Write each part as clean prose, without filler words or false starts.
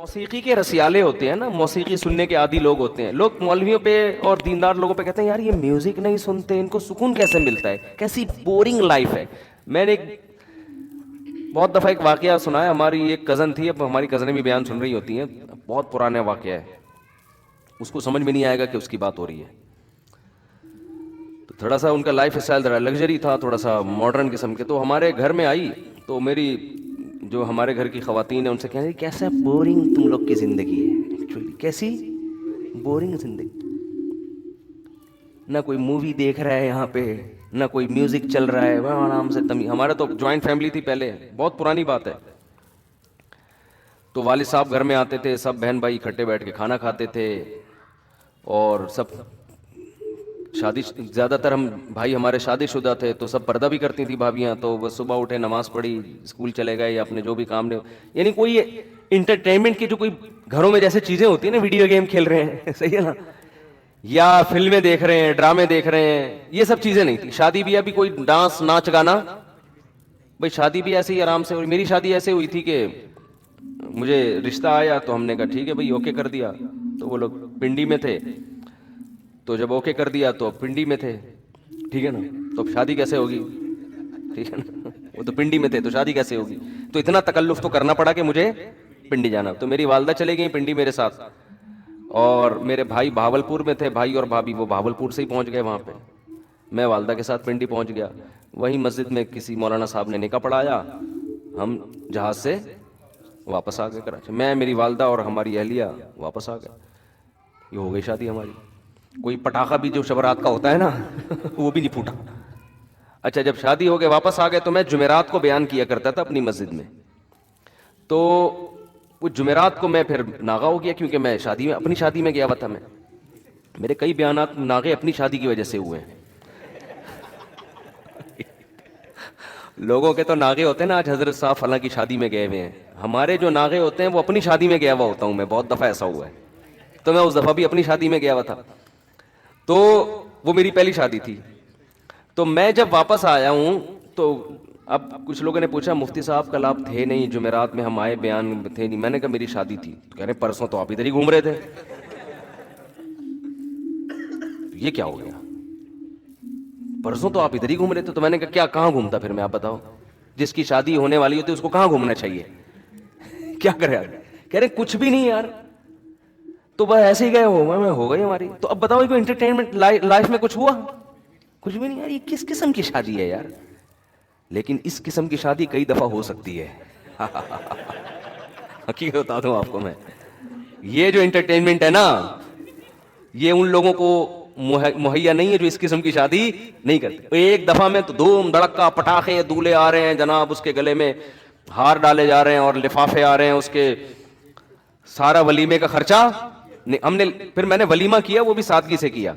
موسیقی کے رسیالے ہوتے ہیں نا, موسیقی سننے کے عادی لوگ ہوتے ہیں. لوگ مولویوں پہ اور دیندار لوگوں پہ کہتے ہیں یار یہ میوزک نہیں سنتے, ان کو سکون کیسے ملتا ہے, کیسی بورنگ لائف ہے. میں نے بہت دفعہ ایک واقعہ سنا ہے. ہماری ایک کزن تھی, اب ہماری کزنیں بھی بیان سن رہی ہوتی ہیں, بہت پرانا واقعہ ہے, اس کو سمجھ میں نہیں آئے گا کہ اس کی بات ہو رہی ہے. تو تھوڑا سا ان کا لائف اسٹائل ذرا لگژری تھا, تھوڑا سا ماڈرن قسم کے. تو ہمارے گھر میں آئی تو میری جو ہمارے گھر کی خواتین ہیں ان سے کہہ رہی کیسا بورنگ تم لوگ کی زندگی ہے, ایکچولی کیسی بورنگ زندگی, نہ کوئی مووی دیکھ رہا ہے یہاں پہ, نہ کوئی میوزک چل رہا ہے, وہ آرام سے ہمارا تو جوائنٹ فیملی تھی پہلے, بہت پرانی بات ہے. تو والد صاحب گھر میں آتے تھے, سب بہن بھائی اکٹھے بیٹھ کے کھانا کھاتے تھے, اور سب شادی, زیادہ تر ہم بھائی ہمارے شادی شدہ تھے تو سب پردہ بھی کرتی تھی بھابیاں. تو وہ صبح اٹھے, نماز پڑھی, اسکول چلے گئے یا اپنے جو بھی کام, یعنی کوئی انٹرٹینمنٹ کی جو کوئی گھروں میں جیسے چیزیں ہوتی ہیں نا, ویڈیو گیم کھیل رہے ہیں, صحیح ہے نا, یا فلمیں دیکھ رہے ہیں, ڈرامے دیکھ رہے ہیں, یہ سب چیزیں نہیں تھی. شادی بھی ابھی کوئی ڈانس ناچ گانا, بھائی شادی بھی ایسے ہی آرام سے. میری شادی ایسے ہوئی تھی کہ مجھے رشتہ آیا تو ہم نے کہا ٹھیک ہے بھائی اوکے کر دیا. تو وہ لوگ پنڈی میں تھے, تو جب اوکے کر دیا تو پنڈی میں تھے, ٹھیک ہے نا, تو اب شادی کیسے ہوگی, ٹھیک ہے نا, وہ تو پنڈی میں تھے تو شادی کیسے ہوگی. تو اتنا تکلف تو کرنا پڑا کہ مجھے پنڈی جانا. تو میری والدہ چلے گئی پنڈی میرے ساتھ, اور میرے بھائی بہاولپور میں تھے, بھائی اور بھابھی وہ بہاولپور سے ہی پہنچ گئے وہاں پہ. میں والدہ کے ساتھ پنڈی پہنچ گیا. وہیں مسجد میں کسی مولانا صاحب نے نکاح پڑھایا, ہم جہاز سے واپس آ گئے کراچی. میں, میری والدہ اور ہماری اہلیہ واپس آ گئے. یہ ہو گئی شادی ہماری. کوئی پٹاخہ بھی جو شبرات کا ہوتا ہے نا وہ بھی نہیں پھوٹا. اچھا, جب شادی ہو گئے واپس آ گئے تو میں جمعرات کو بیان کیا کرتا تھا اپنی مسجد میں. تو وہ جمعرات کو میں پھر ناغا ہو گیا, کیونکہ میں شادی میں, اپنی شادی میں گیا ہوا تھا. میں, میرے کئی بیانات ناغے اپنی شادی کی وجہ سے ہوئے ہیں. لوگوں کے تو ناغے ہوتے ہیں نا, آج حضرت صاحب فلاں کی شادی میں گئے ہوئے ہیں. ہمارے جو ناغے ہوتے ہیں وہ اپنی شادی میں گیا ہوا ہوتا ہوں میں, بہت دفعہ ایسا ہوا ہے. تو میں اس دفعہ بھی اپنی شادی میں گیا ہوا تھا. تو وہ میری پہلی شادی تھی. تو میں جب واپس آیا ہوں تو اب کچھ لوگوں نے پوچھا مفتی صاحب کل آپ تھے نہیں جمعرات میں, ہم آئے بیان تھے نہیں. میں نے کہا میری شادی تھی. تو کہہ رہے پرسوں تو آپ ادھر ہی گھوم رہے تھے. یہ کیا ہو گیا, پرسوں تو آپ ادھر ہی گھوم رہے تھے. تو میں نے کہا کیا, کہاں گھومتا پھر میں, آپ بتاؤ. جس کی شادی ہونے والی ہوتی ہے اس کو کہاں گھومنا چاہیے, کیا کرے یار. کہہ رہے کچھ بھی نہیں یار, تو بس ایسے ہی گئے ہو گئی ہماری. تو اب بتاؤ کوئی انٹرٹینمنٹ لائف میں کچھ ہوا, کچھ بھی نہیں یار. یہ کس قسم کی شادی ہے یار. لیکن اس قسم کی شادی کئی دفعہ ہو سکتی ہے. حقیقت بتا دوں آپ کو میں, یہ جو انٹرٹینمنٹ ہے نا یہ ان لوگوں کو مہیا نہیں ہے جو اس قسم کی شادی نہیں کرتے. ایک دفعہ میں تو دھوم دھڑکا, پٹاخے, دولے آ رہے ہیں جناب, اس کے گلے میں ہار ڈالے جا رہے ہیں اور لفافے آ رہے ہیں اس کے, سارا ولیمے کا خرچہ ہم نے. پھر میں نے ولیمہ کیا وہ بھی سادگی سے کیا.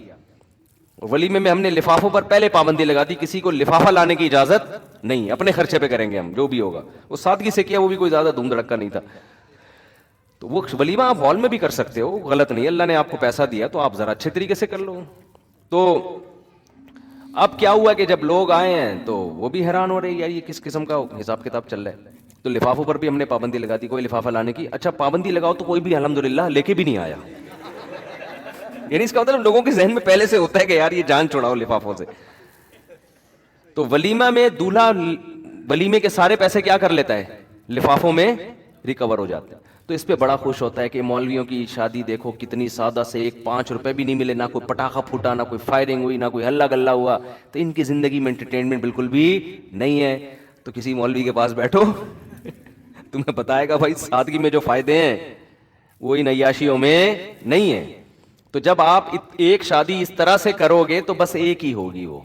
ولیمے میں ہم نے لفافوں پر پہلے پابندی لگا دی, کسی کو لفافہ لانے کی اجازت نہیں, اپنے خرچے پہ کریں گے ہم جو بھی ہوگا. وہ سادگی سے کیا, وہ بھی کوئی زیادہ دھوم دھڑکا نہیں تھا. تو وہ ولیمہ آپ ہال میں بھی کر سکتے ہو, غلط نہیں, اللہ نے آپ کو پیسہ دیا تو آپ ذرا اچھے طریقے سے کر لو. تو اب کیا ہوا کہ جب لوگ آئے ہیں تو وہ بھی حیران ہو رہے ہیں یار یہ کس قسم کا حساب کتاب چل رہا ہے. تو لفافوں پر بھی ہم نے پابندی لگا دی, کوئی لفافہ لانے کی. اچھا پابندی لگاؤ تو کوئی بھی الحمدللہ لے کے بھی نہیں آیا. یعنی اس کا مطلب لوگوں کے ذہن میں پہلے سے ہوتا ہے کہ یار یہ جان چھڑاؤ لفافوں سے. تو ولیمہ میں دولہا ولیمے کے سارے پیسے کیا کر لیتا ہے, لفافوں میں ریکور ہو جاتے ہیں. تو اس پہ بڑا خوش ہوتا ہے کہ مولویوں کی شادی دیکھو کتنی سادہ سے, ایک 5 روپے بھی نہیں ملے, نہ کوئی پٹاخہ پھوٹا, نہ کوئی فائرنگ ہوئی, نہ کوئی ہلا گلا ہوا. تو ان کی زندگی میں انٹرٹینمنٹ بالکل بھی نہیں ہے. تو کسی مولوی کے پاس بیٹھو تمہیں بتائے گا بھائی سادگی میں جو فائدے ہیں وہ ان عیاشیوں میں نہیں ہے. تو جب آپ ایک شادی اس طرح سے کرو گے تو بس ایک ہی ہوگی, وہ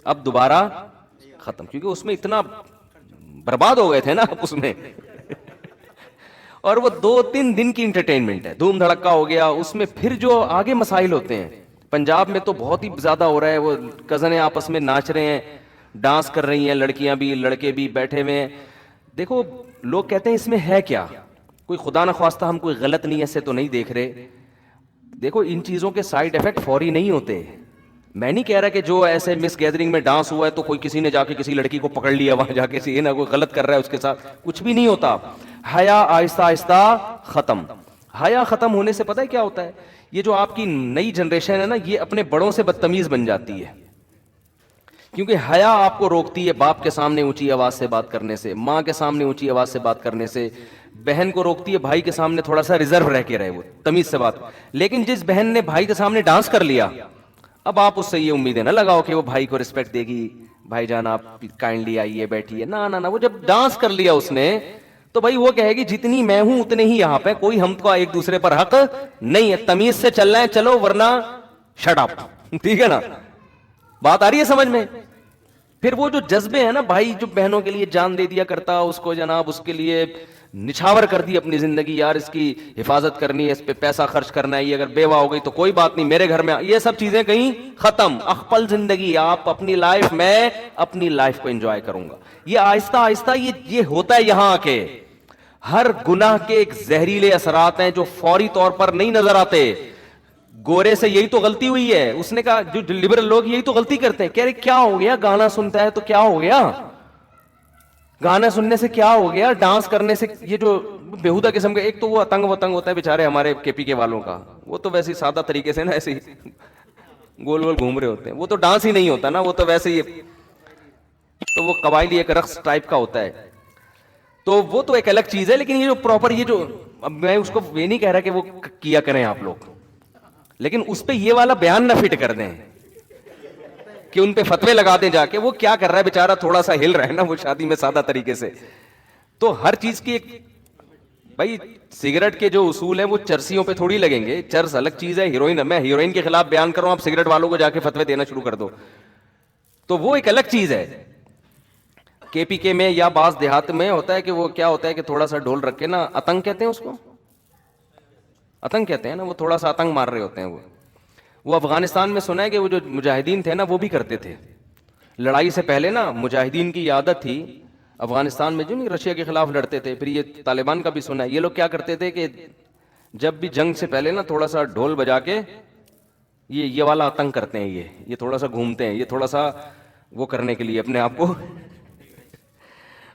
اب دوبارہ ختم, کیونکہ اس میں اتنا برباد ہو گئے تھے نا اس میں. اور وہ 2-3 دن کی انٹرٹینمنٹ ہے, دھوم دھڑکا ہو گیا. اس میں پھر جو آگے مسائل ہوتے ہیں, پنجاب میں تو بہت ہی زیادہ ہو رہا ہے. وہ کزنیں آپس میں ناچ رہے ہیں, ڈانس کر رہی ہیں, لڑکیاں بھی لڑکے بھی بیٹھے ہوئے ہیں. دیکھو لوگ کہتے ہیں اس میں ہے کیا, کوئی خدا نخواستہ ہم کوئی غلط نیت سے تو نہیں دیکھ رہے. دیکھو ان چیزوں کے سائیڈ ایفیکٹ فوری نہیں ہوتے. میں نہیں کہہ رہا کہ جو ایسے مس گیدرنگ میں ڈانس ہوا ہے تو کوئی کسی نے جا کے کسی لڑکی کو پکڑ لیا وہاں جا کے, نا کوئی غلط کر رہا ہے اس کے ساتھ, کچھ بھی نہیں ہوتا. حیا آہستہ آہستہ ختم. حیا ختم ہونے سے پتہ ہے کیا ہوتا ہے؟ یہ جو آپ کی نئی جنریشن ہے نا، یہ اپنے بڑوں سے بدتمیز بن جاتی ہے. کیونکہ حیا آپ کو روکتی ہے باپ کے سامنے اونچی آواز سے بات کرنے سے، ماں کے سامنے اونچی آواز سے بات کرنے سے، بہن کو روکتی ہے بھائی کے سامنے تھوڑا سا ریزرو رہ کے رہے، وہ تمیز سے بات. لیکن جس بہن نے بھائی کے سامنے ڈانس کر لیا، اب آپ اس سے یہ امیدیں نہ لگاؤ کہ وہ بھائی کو رسپیکٹ دے گی، بھائی جان آپ کائنڈلی آئیے بیٹھیے. نہ وہ جب ڈانس کر لیا اس نے تو بھائی وہ کہے گی جتنی میں ہوں اتنے ہی یہاں پہ، کوئی ہم کو ایک دوسرے پر حق نہیں ہے، تمیز سے چلنا ہے چلو ورنہ شٹ اپ. ٹھیک ہے نا؟ بات آ رہی ہے سمجھ میں؟ پھر وہ جو جذبے ہیں نا، بھائی جو بہنوں کے لیے جان دے دیا کرتا، اس کو جناب اس کے لیے نچھاور کر دی اپنی زندگی، یار اس کی حفاظت کرنی ہے، اس پہ پیسہ خرچ کرنا ہے، یہ اگر بیوہ ہو گئی تو کوئی بات نہیں میرے گھر میں، یہ سب چیزیں کہیں ختم. اخپل زندگی، آپ اپنی لائف میں اپنی لائف کو انجوائے کروں گا. یہ آہستہ آہستہ یہ ہوتا ہے یہاں آ کے. ہر گناہ کے ایک زہریلے اثرات ہیں جو فوری طور پر نہیں نظر آتے. گورے سے یہی تو غلطی ہوئی ہے. اس نے کہا جو لبرل لوگ یہی تو غلطی کرتے ہیں، کہہ رہے کیا ہو گیا گانا سنتا ہے تو کیا ہو گیا، گانا سننے سے کیا ہو گیا، ڈانس کرنے سے. یہ جو بےہودہ قسم کا، ایک تو وہ اتنگ ہوتا ہے بیچارے ہمارے کے پی کے والوں کا، وہ تو ویسے سادہ طریقے سے نا ایسے ہی گول گول گھوم رہے ہوتے ہیں، وہ تو ڈانس ہی نہیں ہوتا نا، وہ تو ویسے ہی تو وہ قبائلی ایک رقص ٹائپ کا ہوتا ہے، تو وہ تو ایک الگ چیز ہے. لیکن یہ جو پراپر یہ جو، اب میں اس کو یہ نہیں کہہ رہا کہ وہ کیا کریں آپ لوگ، لیکن اس پہ یہ والا بیان نہ فٹ کر دیں کہ ان پہ فتوے لگا دیں جا کے. وہ کیا کر رہا ہے بیچارہ، تھوڑا سا ہل رہا ہے نا وہ شادی میں سادہ طریقے سے. تو ہر چیز کی ایک، بھائی سگریٹ کے جو اصول ہیں وہ چرسیوں پہ تھوڑی لگیں گے. چرس الگ چیز ہے، ہیروئن، میں ہیروئن کے خلاف بیان کر رہا ہوں، آپ سگریٹ والوں کو جا کے فتوے دینا شروع کر دو تو وہ ایک الگ چیز ہے. کے پی کے میں یا بعض دیہات میں ہوتا ہے کہ وہ کیا ہوتا ہے کہ تھوڑا سا ڈھول رکھ کے نا، اتنگ کہتے ہیں اس کو، اتنگ کہتے ہیں نا، وہ تھوڑا سا اتنگ مار رہے ہوتے ہیں. وہ افغانستان میں سنا ہے کہ وہ جو مجاہدین تھے نا وہ بھی کرتے تھے. لڑائی سے پہلے نا مجاہدین کی عادت تھی افغانستان میں، جو نہیں رشیا کے خلاف لڑتے تھے، پھر یہ طالبان کا بھی سنا ہے، یہ لوگ کیا کرتے تھے کہ جب بھی جنگ سے پہلے نا تھوڑا سا ڈھول بجا کے یہ والا اتنگ کرتے ہیں، یہ تھوڑا سا گھومتے ہیں، یہ تھوڑا سا وہ کرنے کے لیے اپنے آپ کو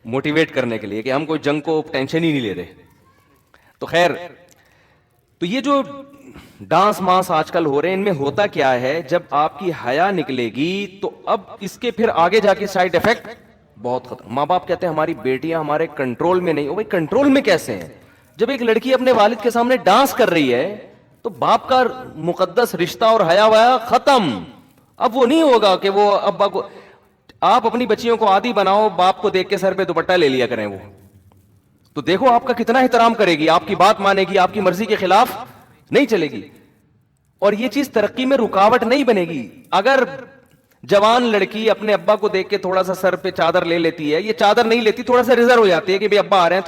موٹیویٹ کرنے کے لیے کہ ہم کوئی جنگ کو ٹینشن ہی نہیں لے رہے. تو خیر، تو یہ جو ڈانس مانس آج کل ہو رہے ہیں، ان میں ہوتا کیا ہے، جب آپ کی حیا نکلے گی تو اب اس کے پھر آگے جا کے سائیڈ افیکٹ بہت خطرہ. ماں باپ کہتے ہیں ہماری بیٹیاں ہمارے کنٹرول میں نہیں. او بھائی کنٹرول میں کیسے ہیں؟ جب ایک لڑکی اپنے والد کے سامنے ڈانس کر رہی ہے تو باپ کا مقدس رشتہ اور حیا ویا ختم. اب وہ نہیں ہوگا کہ وہ ابا کو، آپ اپنی بچیوں کو عادی بناؤ باپ کو دیکھ کے سر پہ دوپٹہ لے لیا کریں، وہ تو دیکھو آپ کا کتنا احترام کرے گی، آپ کی بات مانے گی، آپ کی مرضی کے خلاف نہیں چلے گی. اور یہ چیز ترقی میں رکاوٹ نہیں بنے گی. اگر جوان لڑکی اپنے ابا کو دیکھ کے تھوڑا سا سر پہ چادر لے لیتی ہے، یہ چادر نہیں لیتی، تھوڑا سا ریزرو ہو جاتی ہے کہ بھئی ابا آ رہے ہیں،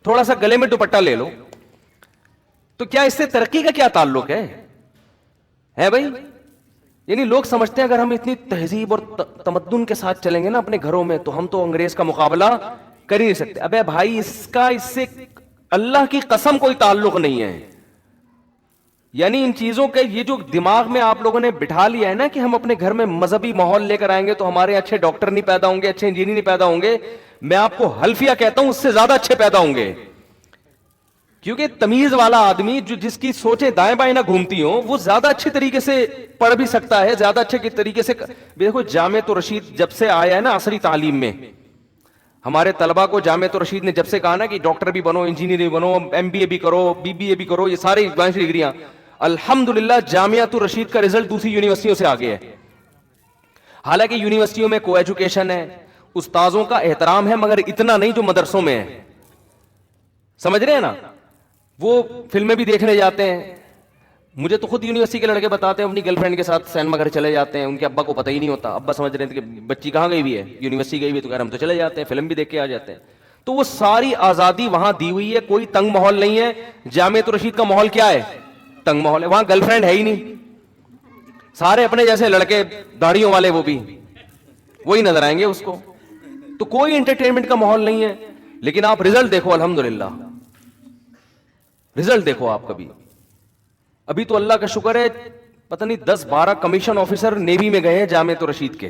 تھوڑا سا گلے میں دوپٹہ لے لو، تو کیا اس سے ترقی کا کیا تعلق ہے بھائی؟ یعنی لوگ سمجھتے ہیں اگر ہم اتنی تہذیب اور تمدن کے ساتھ چلیں گے نا اپنے گھروں میں تو ہم تو انگریز کا مقابلہ کر ہی نہیں سکتے. ابے بھائی اس سے اللہ کی قسم کوئی تعلق نہیں ہے. یعنی ان چیزوں کے یہ جو دماغ میں آپ لوگوں نے بٹھا لیا ہے نا کہ ہم اپنے گھر میں مذہبی ماحول لے کر آئیں گے تو ہمارے اچھے ڈاکٹر نہیں پیدا ہوں گے، اچھے انجینئر نہیں پیدا ہوں گے. میں آپ کو حلفیہ کہتا ہوں اس سے زیادہ اچھے پیدا ہوں گے. کیونکہ تمیز والا آدمی جس کی سوچیں دائیں بائیں نہ گھومتی ہوں، وہ زیادہ اچھے طریقے سے پڑھ بھی سکتا ہے، زیادہ اچھے طریقے سے. دیکھو جامعۃ الرشید جب سے آیا ہے نا عصری تعلیم میں، ہمارے طلبہ کو جامعۃ الرشید نے جب سے کہا نا کہ ڈاکٹر بھی بنو، انجینئر بھی بنو، ایم بی اے بھی کرو، بی بی اے بھی کرو، یہ ساری ڈگریاں، الحمدللہ جامعۃ الرشید کا رزلٹ دوسری یونیورسٹیوں سے آگے ہے. حالانکہ یونیورسٹیوں میں کو ایجوکیشن ہے، استاذوں کا احترام ہے، مگر اتنا نہیں جو مدرسوں میں ہے. سمجھ رہے ہیں نا؟ وہ فلمیں بھی دیکھنے جاتے ہیں. مجھے تو خود یونیورسٹی کے لڑکے بتاتے ہیں اپنی گرل فرینڈ کے ساتھ سینما گھر چلے جاتے ہیں، ان کے ابا کو پتہ ہی نہیں ہوتا، ابا سمجھ رہے ہیں کہ بچی کہاں گئی ہوئی ہے، یونیورسٹی گئی ہوئی، تو ہم تو چلے جاتے ہیں فلم بھی دیکھ کے آ جاتے ہیں. تو وہ ساری آزادی وہاں دی ہوئی ہے، کوئی تنگ ماحول نہیں ہے. جامعۃ الرشید کا ماحول کیا ہے؟ تنگ ماحول ہے. وہاں گرل فرینڈ ہے ہی نہیں، سارے اپنے جیسے لڑکے داڑھیوں والے، وہ بھی وہی نظر آئیں گے اس کو. تو کوئی انٹرٹینمنٹ کا ماحول نہیں ہے. لیکن آپ رزلٹ دیکھو، الحمدللہ رزلٹ دیکھو آپ کبھی. ابھی تو اللہ کا شکر ہے پتہ نہیں 10-12 کمیشن آفیسر نیوی میں گئے ہیں جامعۃ الرشید کے.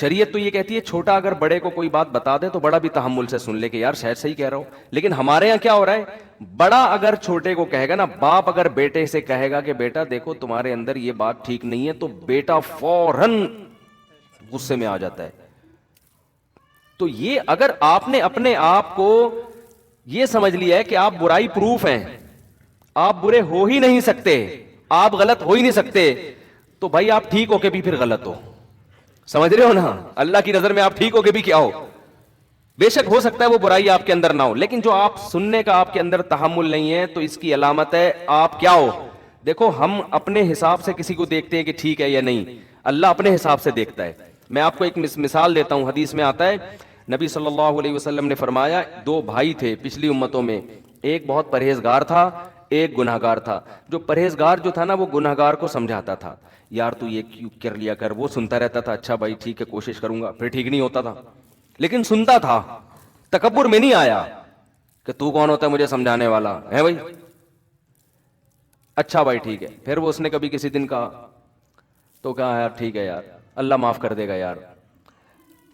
شریعت تو یہ کہتی ہے چھوٹا اگر بڑے کو کوئی بات بتا دے تو بڑا بھی تحمل سے سن لے کہ یار شاید صحیح کہہ رہا ہوں. لیکن ہمارے یہاں کیا ہو رہا ہے, بڑا اگر چھوٹے کو کہے گا نا, باپ اگر بیٹے سے کہے گا کہ بیٹا دیکھو تمہارے اندر یہ بات ٹھیک نہیں ہے, تو بیٹا فوراً غصے میں آ جاتا ہے. تو یہ اگر آپ نے اپنے آپ کو یہ سمجھ لیا ہے کہ آپ برائی پروف ہیں, آپ برے ہو ہی نہیں سکتے, آپ غلط ہو ہی نہیں سکتے, تو بھائی آپ ٹھیک ہو کے بھی پھر غلط ہو. سمجھ رہے ہو نا, اللہ کی نظر میں آپ ٹھیک ہو کے بھی کیا ہو, بے شک ہو سکتا ہے وہ برائی آپ کے اندر نہ ہو, لیکن جو آپ سننے کا آپ کے اندر تحمل نہیں ہے تو اس کی علامت ہے آپ کیا ہو. دیکھو ہم اپنے حساب سے کسی کو دیکھتے ہیں کہ ٹھیک ہے یا نہیں, اللہ اپنے حساب سے دیکھتا ہے. میں آپ کو ایک مثال دیتا ہوں, حدیث میں آتا ہے نبی صلی اللہ علیہ وسلم نے فرمایا, دو بھائی تھے پچھلی امتوں میں, ایک بہت پرہیزگار تھا, ایک گناہگار تھا. جو پرہیزگار جو تھا نا وہ گناہگار کو سمجھاتا تھا, یار تو یہ کیوں کر لیا کر, وہ سنتا رہتا تھا, اچھا بھائی ٹھیک ہے کوشش کروں گا, پھر ٹھیک نہیں ہوتا تھا لیکن سنتا تھا, تکبر میں نہیں آیا کہ تو کون ہوتا ہے مجھے سمجھانے والا ہے بھائی, اچھا بھائی ٹھیک ہے. پھر وہ اس نے کبھی کسی دن کہا تو کہا یار ٹھیک ہے یار اللہ معاف کر دے گا یار.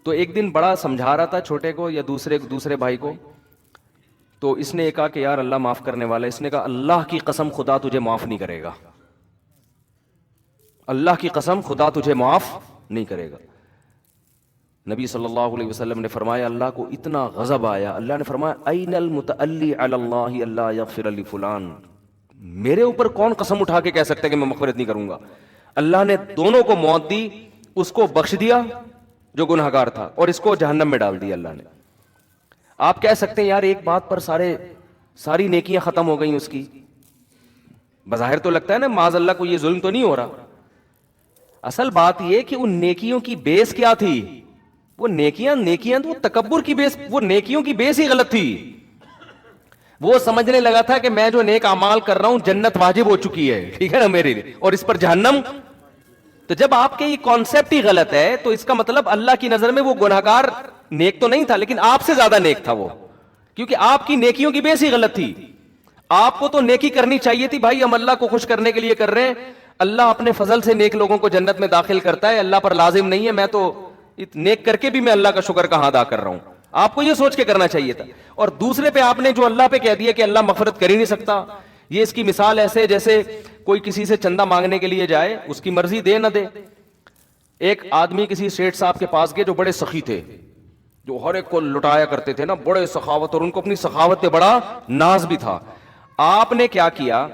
تو ایک دن بڑا سمجھا رہا تھا چھوٹے کو یا دوسرے بھائی کو, تو اس نے کہا کہ یار اللہ معاف کرنے والا ہے. اس نے کہا اللہ کی قسم خدا تجھے معاف نہیں کرے گا, اللہ کی قسم خدا تجھے معاف نہیں کرے گا. نبی صلی اللہ علیہ وسلم نے فرمایا, اللہ کو اتنا غضب آیا, اللہ نے فرمایا این المتعلی علی اللہ اللہ یغفر لفلان, میرے اوپر کون قسم اٹھا کے کہہ سکتا ہے کہ میں مغفرت نہیں کروں گا. اللہ نے دونوں کو موت دی, اس کو بخش دیا جو گنہگار تھا, اور اس کو جہنم میں ڈال دیا اللہ نے. آپ کہہ سکتے ہیں یار ایک بات پر ساری نیکیاں ختم ہو گئیں اس کی, بظاہر تو لگتا ہے نا معاذ اللہ کو یہ ظلم تو نہیں ہو رہا. اصل بات یہ کہ ان نیکیوں کی بیس کیا تھی, وہ نیکیاں تو تکبر کی بیس, وہ نیکیوں کی بیس ہی غلط تھی. وہ سمجھنے لگا تھا کہ میں جو نیک اعمال کر رہا ہوں جنت واجب ہو چکی ہے, ٹھیک ہے نا میرے لیے, اور اس پر جہنم. تو جب آپ کے یہ کانسیپٹ ہی غلط ہے تو اس کا مطلب اللہ کی نظر میں وہ گناہگار نیک تو نہیں تھا, لیکن آپ سے زیادہ نیک تھا وہ, کیونکہ آپ کی نیکیوں کی بیس ہی غلط تھی. آپ کو تو نیکی کرنی چاہیے تھی, بھائی ہم اللہ کو خوش کرنے کے لیے کر رہے ہیں, اللہ اپنے فضل سے نیک لوگوں کو جنت میں داخل کرتا ہے, اللہ پر لازم نہیں ہے میں تو نیک کر کے بھی میں اللہ کا شکر کہاں ادا کر رہا ہوں. آپ کو یہ سوچ کے کرنا چاہیے تھا. اور دوسرے پہ آپ نے جو اللہ پہ کہہ دیا کہ اللہ مغفرت کر ہی نہیں سکتا. یہ اس کی مثال ایسے جیسے کوئی کسی سے چندہ مانگنے کے لیے جائے, اس کی مرضی دے نہ دے. ایک آدمی کسی سیٹھ صاحب کے پاس گئے جو بڑے سخی تھے, جو ہر ایک کو لٹایا کرتے تھے نا, بڑے سخاوت, اور ان کو اپنی سخاوت پہ بڑا ناز بھی تھا. آپ نے کیا کیا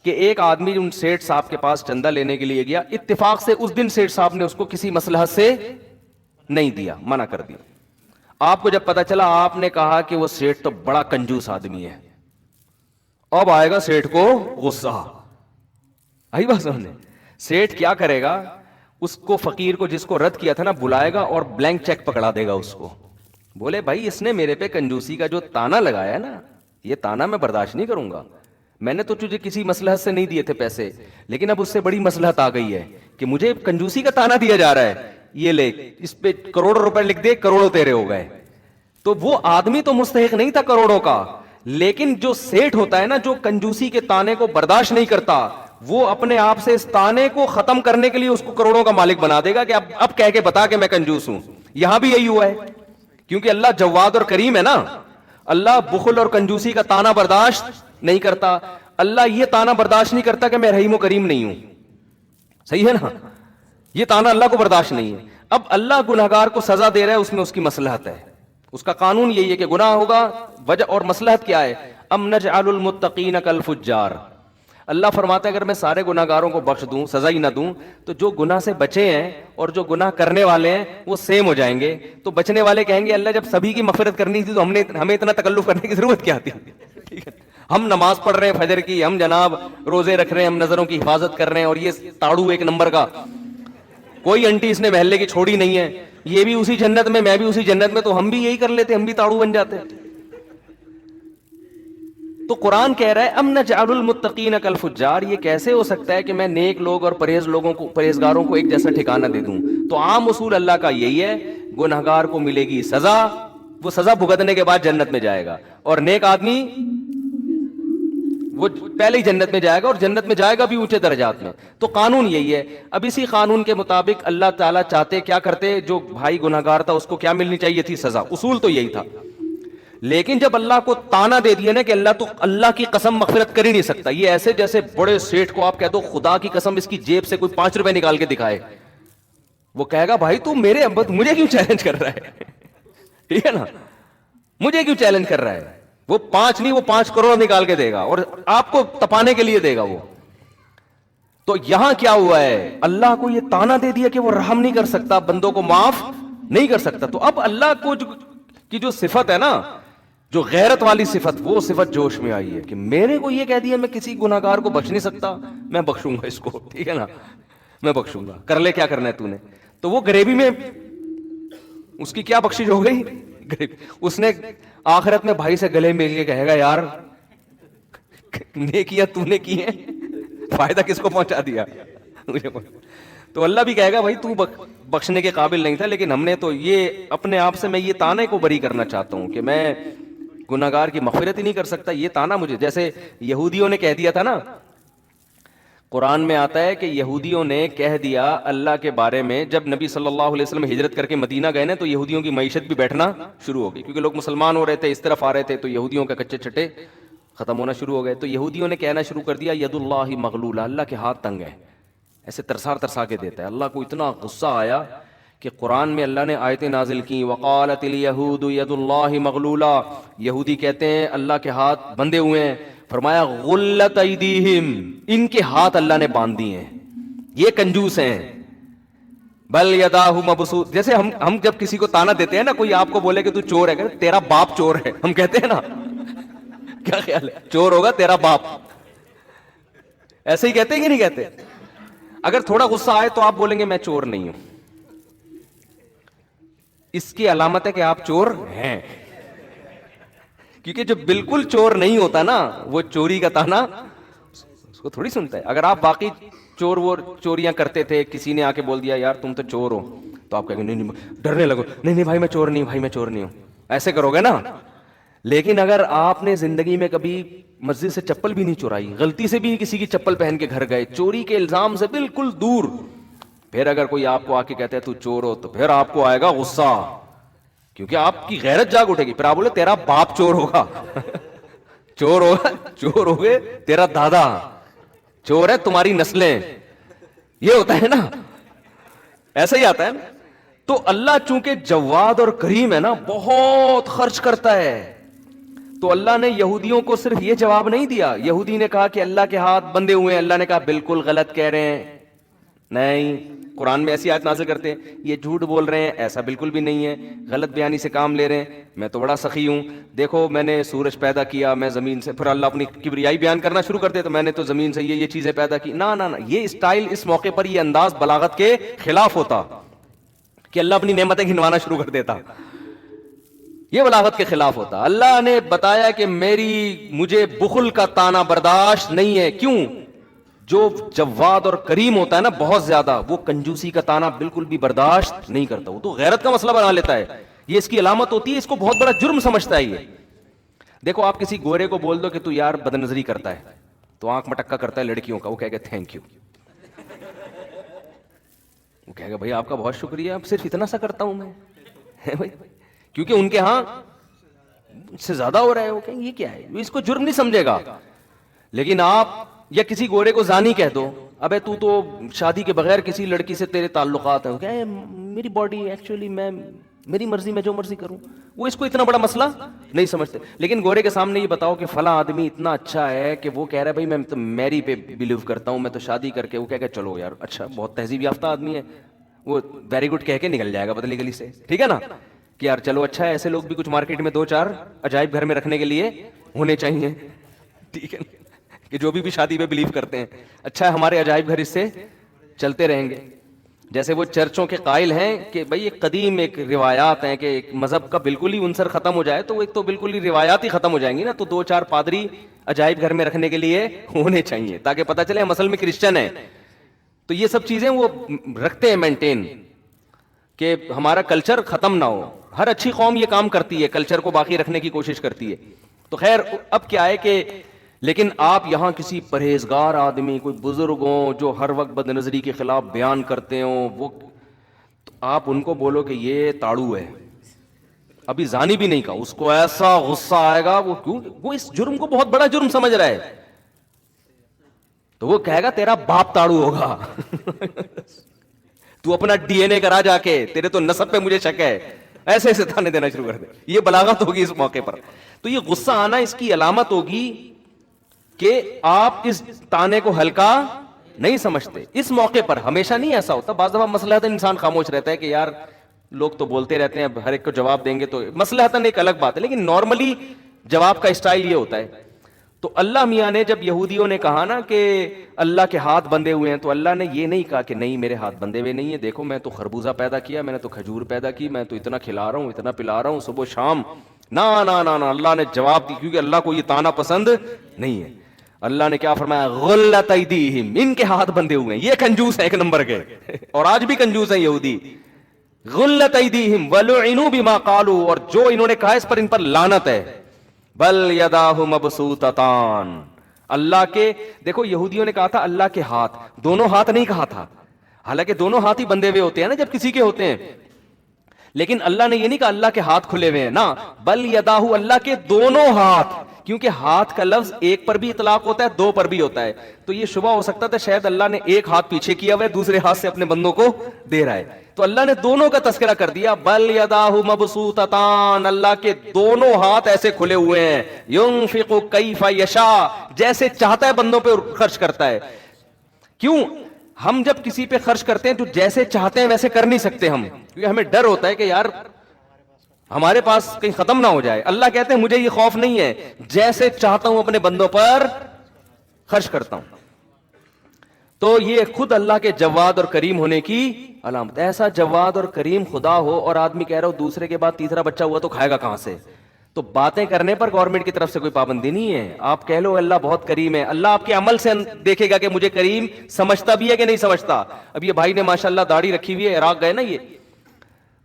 کہ ایک آدمی ان سیٹھ صاحب کے پاس چندہ لینے کے لیے گیا, اتفاق سے اس دن سیٹھ صاحب نے اس کو کسی مصلحت سے نہیں دیا, منع کر دیا. آپ کو جب پتا چلا آپ نے کہا کہ وہ سیٹھ تو بڑا کنجوس آدمی ہے. اب آئے گا سیٹھ کو غصہ, آئی بات سمجھنے. سیٹھ کیا کرے گا, اس کو فقیر کو جس کو رد کیا تھا نا بلائے گا اور بلینک چیک پکڑا دے گا اس کو, بولے بھائی اس نے میرے پہ کنجوسی کا جو تانا لگایا نا, یہ تانا میں برداشت نہیں کروں گا. میں نے تو تجھے کسی مصلحت سے نہیں دیے تھے پیسے, لیکن اب اس سے بڑی مصلحت آ گئی ہے کہ مجھے کنجوسی کا تانا دیا جا رہا ہے, یہ لے اس پہ کروڑوں روپے لکھ دے, کروڑوں تیرے ہو گئے. تو وہ آدمی تو مستحق نہیں تھا کروڑوں کا, لیکن جو سیٹھ ہوتا ہے نا جو کنجوسی کے تانے کو برداشت نہیں کرتا, وہ اپنے آپ سے اس تانے کو ختم کرنے کے لیے اس کو کروڑوں کا مالک بنا دے گا کہ اب کہہ کے بتا کہ میں کنجوس ہوں. یہاں بھی یہی ہوا ہے, کیونکہ اللہ جواد اور کریم ہے نا, اللہ بخل اور کنجوسی کا تانا برداشت نہیں کرتا. اللہ یہ تانا برداشت نہیں کرتا کہ میں رحیم و کریم نہیں ہوں, صحیح ہے نا, یہ تانا اللہ کو برداشت نہیں ہے. اب اللہ گناہگار کو سزا دے رہا ہے, اس میں اس کی مصلحت ہے, اس کا قانون یہی ہے کہ گناہ ہوگا, وجہ اور مصلحت کیا ہے, ام نجعل المتقین کالفجار. اللہ فرماتا ہے اگر میں سارے گناہگاروں کو بخش دوں, سزا ہی نہ دوں, تو جو گناہ سے بچے ہیں اور جو گناہ کرنے والے ہیں وہ سیم ہو جائیں گے. تو بچنے والے کہیں گے اللہ جب سبھی کی مغفرت کرنی تھی تو ہمیں اتنا تکلف کرنے کی ضرورت کیا تھی, ٹھیک ہے, ہم نماز پڑھ رہے ہیں فجر کی, ہم جناب روزے رکھ رہے ہیں, ہم نظروں کی حفاظت کر رہے ہیں, اور یہ تاڑو ایک نمبر کا, کوئی انٹی اس نے محلے کی چھوڑی نہیں ہے, یہ بھی اسی جنت میں, میں بھی اسی جنت میں, تو ہم بھی یہی کر لیتے, ہم بھی تاڑو بن جاتے. تو قرآن کہہ رہا ہے ام نجعل المتقین کالفجار, یہ کیسے ہو سکتا ہے کہ میں نیک لوگ اور پرہیزگاروں کو ایک جیسا ٹھکانہ دے دوں. تو عام اصول اللہ کا یہی ہے, گنہگار کو ملے گی سزا, وہ سزا بھگتنے کے بعد جنت میں جائے گا, اور نیک آدمی وہ پہلے ہی جنت میں جائے گا، اور جنت میں جائے گا بھی اونچے درجات میں. تو قانون یہی ہے. اب اسی قانون کے مطابق اللہ تعالیٰ چاہتے کیا کرتے، جو بھائی گناہگار تھا اس کو کیا ملنی چاہیے تھی؟ سزا. اصول تو یہی تھا. لیکن جب اللہ کو تانا دے دیا نا کہ اللہ تو اللہ کی قسم مغفرت کر ہی نہیں سکتا، یہ ایسے جیسے بڑے سیٹھ کو آپ کہہ دو خدا کی قسم اس کی جیب سے کوئی 5 روپے نکال کے دکھائے، وہ کہے گا بھائی تو میرے مجھے کیوں چیلنج کر رہا ہے؟ ٹھیک ہے نا، مجھے کیوں چیلنج کر رہا ہے؟ وہ 5 نہیں، وہ 5 کروڑ نکال کے دے گا اور آپ کو تپانے کے لیے دے گا وہ. تو یہاں کیا ہوا ہے، اللہ کو یہ تانا دے دیا کہ وہ رحم نہیں کر سکتا، بندوں کو معاف نہیں کر سکتا. تو اب اللہ کو کی جو صفت ہے نا، جو غیرت والی صفت، وہ صفت جوش میں آئی ہے کہ میرے کو یہ کہہ دیا میں کسی گناہگار کو بخش نہیں سکتا، میں بخشوں گا اس کو. ٹھیک ہے نا، میں بخشوں گا، کر لے کیا کرنا ہے تو نے. تو وہ گریبی میں اس کی کیا بخشش ہو گئی؟ اس نے آخرت میں بھائی سے گلے مل کے کہے گا یار نیکیاں تو نے کی ہیں، فائدہ کس کو پہنچا دیا؟ تو اللہ بھی کہے گا بھائی تو بخشنے کے قابل نہیں تھا، لیکن ہم نے تو یہ اپنے آپ سے میں یہ تانے کو بری کرنا چاہتا ہوں کہ میں گناہگار کی مغفرت ہی نہیں کر سکتا. یہ تانا مجھے، جیسے یہودیوں نے کہہ دیا تھا نا، قرآن میں آتا ہے کہ یہودیوں نے کہہ دیا اللہ کے بارے میں، جب نبی صلی اللہ علیہ وسلم ہجرت کر کے مدینہ گئے نا تو یہودیوں کی معیشت بھی بیٹھنا شروع ہو گئی، کیونکہ لوگ مسلمان ہو رہے تھے، اس طرف آ رہے تھے، تو یہودیوں کے کچے چھٹے ختم ہونا شروع ہو گئے. تو یہودیوں نے کہنا شروع کر دیا ید اللہ مغلولہ، اللہ کے ہاتھ تنگ ہے، ایسے ترسا کے دیتا ہے. اللہ کو اتنا غصہ آیا کہ قرآن میں اللہ نے آیتیں نازل کی، وقالت الیہود ید اللہ مغلولہ، یہودی کہتے ہیں اللہ کے ہاتھ بندھے ہوئے ہیں. فرمایا غلت ایدیہم، ان کے ہاتھ اللہ نے باندھ دیے ہیں، یہ کنجوس ہیں. بل یداہ مبسوط، جیسے ہم جب کسی کو تانا دیتے ہیں نا، کوئی آپ کو بولے کہ تو چور ہے، کہ تیرا باپ چور ہے، ہم کہتے ہیں نا، کیا خیال ہے؟ چور ہوگا تیرا باپ، ایسے ہی کہتے ہیں کہ نہیں کہتے؟ اگر تھوڑا غصہ آئے تو آپ بولیں گے میں چور نہیں ہوں، اس کی علامت ہے کہ آپ چور ہیں. کیونکہ جو بالکل چور نہیں ہوتا نا، وہ چوری کا تانا اس کو تھوڑی سنتا ہے. اگر آپ واقعی چور وہ چوریاں کرتے تھے، کسی نے آ کے بول دیا یار تم تو چور ہو، تو آپ کہیں گے نہیں ڈرنے لگو، نہیں بھائی میں چور نہیں ہوں، بھائی میں چور نہیں ہوں، ایسے کرو گے نا. لیکن اگر آپ نے زندگی میں کبھی مسجد سے چپل بھی نہیں چورائی، غلطی سے بھی کسی کی چپل پہن کے گھر گئے، چوری کے الزام سے بالکل دور، پھر اگر کوئی آپ کو آ کے کہتا ہے تو چور ہو، تو پھر آپ کو آئے گا غصہ، کیونکہ آپ کی غیرت جاگ اٹھے گی. پھر آپ بولے تیرا باپ چور ہوگا، چور ہوگا، چور ہو گئے، تیرا دادا چور ہے، تمہاری نسلیں، یہ ہوتا ہے نا، ایسا ہی آتا ہے نا. تو اللہ چونکہ جواد اور کریم ہے نا، بہت خرچ کرتا ہے. تو اللہ نے یہودیوں کو صرف یہ جواب نہیں دیا. یہودی نے کہا کہ اللہ کے ہاتھ بندھے ہوئے ہیں، اللہ نے کہا بالکل غلط کہہ رہے ہیں، نہیں، قرآن میں ایسی آیت نازل کرتے ہیں یہ جھوٹ بول رہے ہیں، ایسا بالکل بھی نہیں ہے، غلط بیانی سے کام لے رہے ہیں، میں تو بڑا سخی ہوں، دیکھو میں نے سورج پیدا کیا، میں زمین سے، پھر اللہ اپنی کبریائی بیان کرنا شروع کرتے تو میں نے تو زمین سے یہ چیزیں پیدا کی. نہ یہ اسٹائل اس موقع پر، یہ انداز بلاغت کے خلاف ہوتا کہ اللہ اپنی نعمتیں گنوانا شروع کر دیتا، یہ بلاغت کے خلاف ہوتا. اللہ نے بتایا کہ مجھے بخل کا تانا برداشت نہیں ہے. کیوں؟ جو جواد اور کریم ہوتا ہے نا بہت زیادہ، وہ کنجوسی کا تانا بالکل بھی برداشت نہیں کرتا، وہ تو غیرت کا مسئلہ بنا لیتا ہے، یہ اس کی علامت ہوتی ہے، اس کو بہت بڑا جرم سمجھتا ہے. یہ دیکھو آپ کسی گورے کو بول دو کہ تو یار بد نظری کرتا ہے، تو آنکھ مٹکا کرتا ہے لڑکیوں کا، وہ کہے گا تھینک یو، وہ کہے گا بھائی آپ کا بہت شکریہ، اب صرف اتنا سا کرتا ہوں میں، کیونکہ ان کے ہاں سے زیادہ ہو رہا ہے. وہ کہیں گے یہ کیا ہے، اس کو جرم نہیں سمجھے گا. لیکن آپ یا کسی گورے کو زانی کہہ دو، ابے تو شادی کے بغیر کسی لڑکی سے تیرے تعلقات ہیں، کہ میری باڈی ایکچولی میں میری مرضی، میں جو مرضی کروں، وہ اس کو اتنا بڑا مسئلہ نہیں سمجھتے. لیکن گورے کے سامنے یہ بتاؤ کہ فلاں آدمی اتنا اچھا ہے کہ وہ کہہ رہا ہے بھائی میں تو میری پہ بلیو کرتا ہوں، میں تو شادی کر کے، وہ کہہ کہ چلو یار اچھا بہت تہذیب یافتہ آدمی ہے، وہ ویری گڈ کہہ کے نکل جائے گا بدلی گلی سے، ٹھیک ہے نا، کہ یار چلو اچھا ہے. ایسے لوگ بھی کچھ مارکیٹ میں 2-4 عجائب گھر میں رکھنے کے لیے ہونے چاہیے، ٹھیک ہے، کہ جو بھی شادی پہ بلیو کرتے ہیں، اچھا ہے ہمارے عجائب گھر اس سے چلتے رہیں گے. جیسے وہ چرچوں کے قائل ہیں کہ بھئی ایک قدیم ایک روایات ہیں کہ ایک مذہب کا بالکل ہی عنصر ختم ہو جائے تو ایک تو بالکل ہی روایات ہی ختم ہو جائیں گی نا، تو 2-4 پادری عجائب گھر میں رکھنے کے لیے ہونے چاہیے تاکہ پتہ چلے ہم اصل میں کرسچن ہیں. تو یہ سب چیزیں وہ رکھتے ہیں مینٹین، کہ ہمارا کلچر ختم نہ ہو. ہر اچھی قوم یہ کام کرتی ہے، کلچر کو باقی رکھنے کی کوشش کرتی ہے. تو خیر اب کیا ہے کہ لیکن آپ یہاں کسی پرہیزگار آدمی، کوئی بزرگ ہوں جو ہر وقت بد نظری کے خلاف بیان کرتے ہوں، وہ آپ ان کو بولو کہ یہ تاڑو ہے، ابھی زانی بھی نہیں کہا، اس کو ایسا غصہ آئے گا، وہ کیوں، وہ اس جرم کو بہت بڑا جرم سمجھ رہا ہے، تو وہ کہے گا تیرا باپ تاڑو ہوگا تو اپنا ڈی این اے کرا جا کے، تیرے تو نسب پہ مجھے شک ہے، ایسے ایسے تانے دینا شروع کر دے. یہ بلاغت ہوگی اس موقع پر. تو یہ غصہ آنا اس کی علامت ہوگی کہ آپ اس تانے کو ہلکا نہیں سمجھتے. اس موقع پر ہمیشہ نہیں ایسا ہوتا، بعض دفعہ مصلحتاً انسان خاموش رہتا ہے کہ یار لوگ تو بولتے رہتے ہیں، ہر ایک کو جواب دیں گے تو مصلحتاً ایک الگ بات ہے، لیکن نارملی جواب کا اسٹائل یہ ہوتا ہے. تو اللہ میاں نے جب یہودیوں نے کہا نا کہ اللہ کے ہاتھ بندھے ہوئے ہیں، تو اللہ نے یہ نہیں کہا کہ نہیں میرے ہاتھ بندھے ہوئے نہیں ہیں، دیکھو میں تو خربوزہ پیدا کیا، میں نے تو کھجور پیدا کی، میں تو اتنا کھلا رہا ہوں، اتنا پلا رہا ہوں صبح شام. نا نا نا نا، اللہ نے جواب دی، کیونکہ اللہ کو یہ تانا پسند نہیں ہے. اللہ نے کیا فرمایا؟ غلت ایدیہم، ان کے ہاتھ بندھے ہوئے ہیں. یہ کنجوس ہے ایک نمبر کے، اور آج بھی کنجوس ہیں یہودی. غلت ایدیہم ولعنوا بما قالوا، اور جو انہوں نے کہا اس پر ان پر لعنت ہے. بل یداہ مبسوطتان، اللہ کے، دیکھو یہودیوں نے کہا تھا اللہ کے ہاتھ، دونوں ہاتھ نہیں کہا تھا، حالانکہ دونوں ہاتھ ہی بندھے ہوئے ہوتے ہیں نا جب کسی کے ہوتے ہیں، لیکن اللہ نے یہ نہیں کہا اللہ کے ہاتھ کھلے ہوئے ہیں، نا، بل یداہ، اللہ کے دونوں ہاتھ، کیونکہ ہاتھ کا لفظ ایک پر بھی اطلاق ہوتا ہے، دو پر بھی ہوتا ہے. تو یہ شبہ ہو سکتا تھا شاید اللہ نے ایک ہاتھ پیچھے کیا ہوا ہے، دوسرے ہاتھ سے اپنے بندوں کو دے رہا ہے. تو اللہ نے دونوں کا تذکرہ کر دیا. بل یداہ مبسوطتان، اللہ کے دونوں ہاتھ ایسے کھلے ہوئے ہیں. ينفق کیف یشاء، جیسے چاہتا ہے بندوں پہ خرچ کرتا ہے. کیوں؟ ہم جب کسی پہ خرچ کرتے ہیں تو جیسے چاہتے ہیں ویسے کر نہیں سکتے ہم، کیونکہ ہمیں ڈر ہوتا ہے کہ یار ہمارے پاس کہیں ختم نہ ہو جائے. اللہ کہتے ہیں مجھے یہ خوف نہیں ہے، جیسے چاہتا ہوں اپنے بندوں پر خرچ کرتا ہوں. تو یہ خود اللہ کے جواد اور کریم ہونے کی علامت. ایسا جواد اور کریم خدا ہو اور آدمی کہہ رہا ہو دوسرے کے بعد تیسرا بچہ ہوا تو کھائے گا کہاں سے؟ تو باتیں کرنے پر گورنمنٹ کی طرف سے کوئی پابندی نہیں ہے. آپ کہہ لو اللہ بہت کریم ہے، اللہ آپ کے عمل سے دیکھے گا کہ مجھے کریم سمجھتا بھی ہے کہ نہیں سمجھتا. اب یہ بھائی نے ماشاءاللہ داڑھی رکھی ہوئی ہے، عراق گئے نا یہ،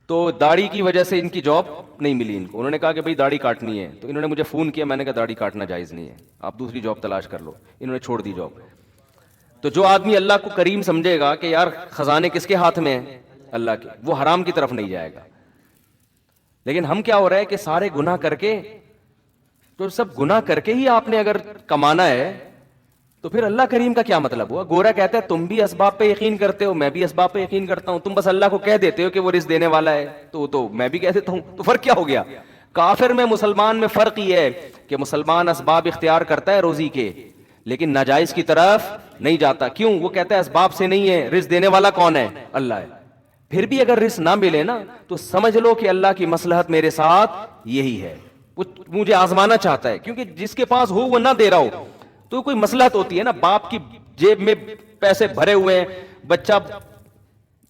تو داڑھی کی وجہ سے ان کی جاب نہیں ملی ان کو. انہوں نے کہا کہ بھائی داڑھی کاٹنی ہے، تو انہوں نے مجھے فون کیا، میں نے کہا داڑھی کاٹنا جائز نہیں ہے، آپ دوسری جاب تلاش کر لو. انہوں نے چھوڑ دی جاب. تو جو آدمی اللہ کو کریم سمجھے گا کہ یار خزانے کس کے ہاتھ میں ہیں؟ اللہ کے، وہ حرام کی طرف نہیں جائے گا. لیکن ہم کیا ہو رہا ہے کہ سارے گناہ کر کے، تو سب گناہ کر کے ہی آپ نے اگر کمانا ہے تو پھر اللہ کریم کا کیا مطلب ہوا؟ گورا کہتا ہے تم بھی اسباب پہ یقین کرتے ہو، میں بھی اسباب پہ یقین کرتا ہوں، تم بس اللہ کو کہہ دیتے ہو کہ وہ رزق دینے والا ہے، تو میں بھی کہہ دیتا ہوں، تو فرق کیا ہو گیا؟ کافر میں مسلمان میں فرق یہ ہے کہ مسلمان اسباب اختیار کرتا ہے روزی کے، لیکن ناجائز کی طرف نہیں جاتا. کیوں؟ وہ کہتا ہے اسباب سے نہیں ہے، رزق دینے والا کون ہے؟ اللہ ہے. پھر بھی اگر رزق نہ ملے نا تو سمجھ لو کہ اللہ کی مصلحت میرے ساتھ یہی ہے، وہ مجھے آزمانا چاہتا ہے. کیونکہ جس کے پاس ہو وہ نہ دے رہا ہو تو کوئی مصلحت ہوتی ہے نا. باپ کی جیب میں پیسے بھرے ہوئے ہیں، بچہ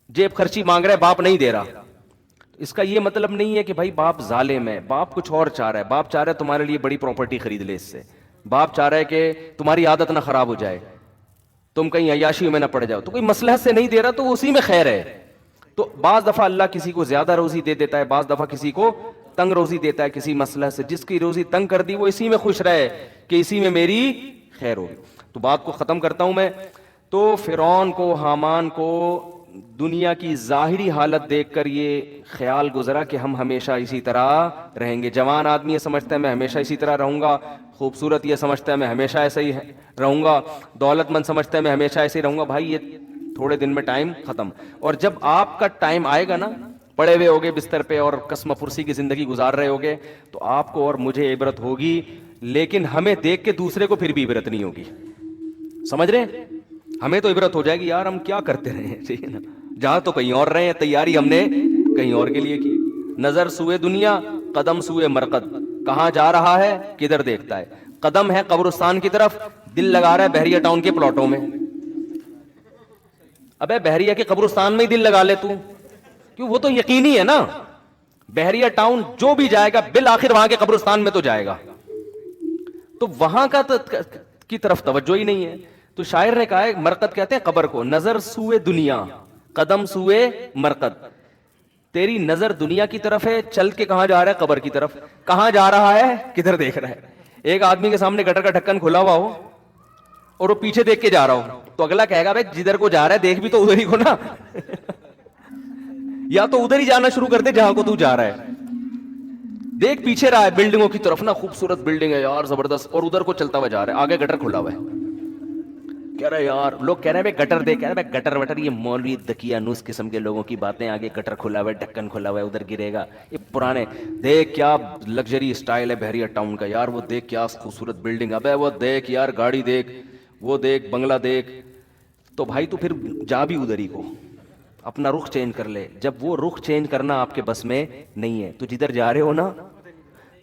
جیب خرچی مانگ رہا ہے، باپ نہیں دے رہا، اس کا یہ مطلب نہیں ہے کہ بھائی باپ ظالم ہے. باپ کچھ اور چاہ رہا ہے، باپ چاہ رہا ہے تمہارے لیے بڑی پراپرٹی خرید لے، اس سے باپ چاہ رہا ہے کہ تمہاری عادت نہ خراب ہو جائے، تم کہیں عیاشیوں میں نہ پڑ جاؤ. تو کوئی مصلحت سے نہیں دے رہا تو اسی میں خیر ہے. تو بعض دفعہ اللہ کسی کو زیادہ روزی دے دیتا ہے، بعض دفعہ کسی کو تنگ روزی دیتا ہے کسی مصلحت سے. جس کی روزی تنگ کر دی وہ اسی میں خوش رہے کہ اسی میں میری خیر ہوگی. تو بات کو ختم کرتا ہوں میں. تو فرعون کو، حامان کو دنیا کی ظاہری حالت دیکھ کر یہ خیال گزرا کہ ہم ہمیشہ اسی طرح رہیں گے. جوان آدمی یہ سمجھتا ہے میں ہمیشہ اسی طرح رہوں گا، خوبصورت یہ سمجھتا ہے میں ہمیشہ ایسے ہی رہوں گا، دولت مند سمجھتا ہے میں ہمیشہ ایسے ہی رہوں گا. بھائی یہ تھوڑے دن میں ٹائم ختم. اور جب آپ کا ٹائم آئے گا نا، پڑے ہوئے ہوگے بستر پہ اور قسم پرسی کی زندگی گزار رہے ہوگے، تو آپ کو اور مجھے عبرت ہوگی، لیکن ہمیں دیکھ کے دوسرے کو پھر بھی عبرت نہیں ہوگی. سمجھ رہے ہیں؟ ہمیں تو عبرت ہو جائے گی یار ہم کیا کرتے رہے ہیں، ٹھیک ہے نا، جہاں تو کہیں اور رہے ہیں، تیاری ہم نے کہیں اور کے لیے کی. نظر سوئے دنیا، قدم سوئے مرقد، کہاں جا رہا ہے کدھر دیکھتا ہے. قدم ہے قبرستان کی طرف، دل لگا رہا ہے بحریہ ٹاؤن کے پلاٹوں میں. ابے بحریہ کے قبرستان میں ہی دل لگا لے تو، کیوں؟ وہ تو یقینی ہے نا، بحریہ ٹاؤن جو بھی جائے گا بالآخر وہاں کے قبرستان میں تو جائے گا. تو وہاں کا کی طرف توجہ ہی نہیں ہے. تو شاعر نے کہا ہے، مرقد کہتے ہیں قبر کو، نظر سوئے دنیا قدم سوئے مرقد. تیری نظر دنیا کی طرف ہے، چل کے کہاں جا رہا ہے؟ قبر کی طرف. کہاں جا رہا ہے کدھر دیکھ رہا ہے. ایک آدمی کے سامنے گٹر کا ڈھکن کھلا ہوا ہو اور وہ پیچھے دیکھ کے جا رہا ہو تو اگلا کہے گا بھائی جدھر کو جا رہا ہے دیکھ بھی تو ادھر ہی کو نا یا تو ادھر ہی جانا شروع کر دے جہاں کو تو جا رہا ہے. دیکھ پیچھے رہا ہے بلڈنگوں کی طرف نا, خوبصورت بلڈنگ ہے یار زبردست, اور ادھر کو چلتا ہوا جا رہا ہے, آگے گٹر کھلا ہوا ہے. کہہ رہے یار لوگ کہہ رہے ہیں گٹر دیکھ, کہہ رہے ہیں گٹر وٹر یہ مولوی دکیانوس قسم کے لوگوں کی باتیں, آگے گٹر کھلا ہوا ہے ڈھکن کھلا ہوا ہے ادھر گرے گا. یہ پرانے دیکھ کیا لگژری اسٹائل ہے بحریہ ٹاؤن کا یار, وہ دیکھ کیا خوبصورت بلڈنگ, ابے وہ دیکھ یار گاڑی دیکھ, وہ دیکھ بنگلہ دیکھ. تو بھائی تو پھر جا بھی ادھر ہی کو, اپنا رخ چینج کر لے. جب وہ رخ چینج کرنا آپ کے بس میں نہیں ہے تو جدھر جا رہے ہو نا,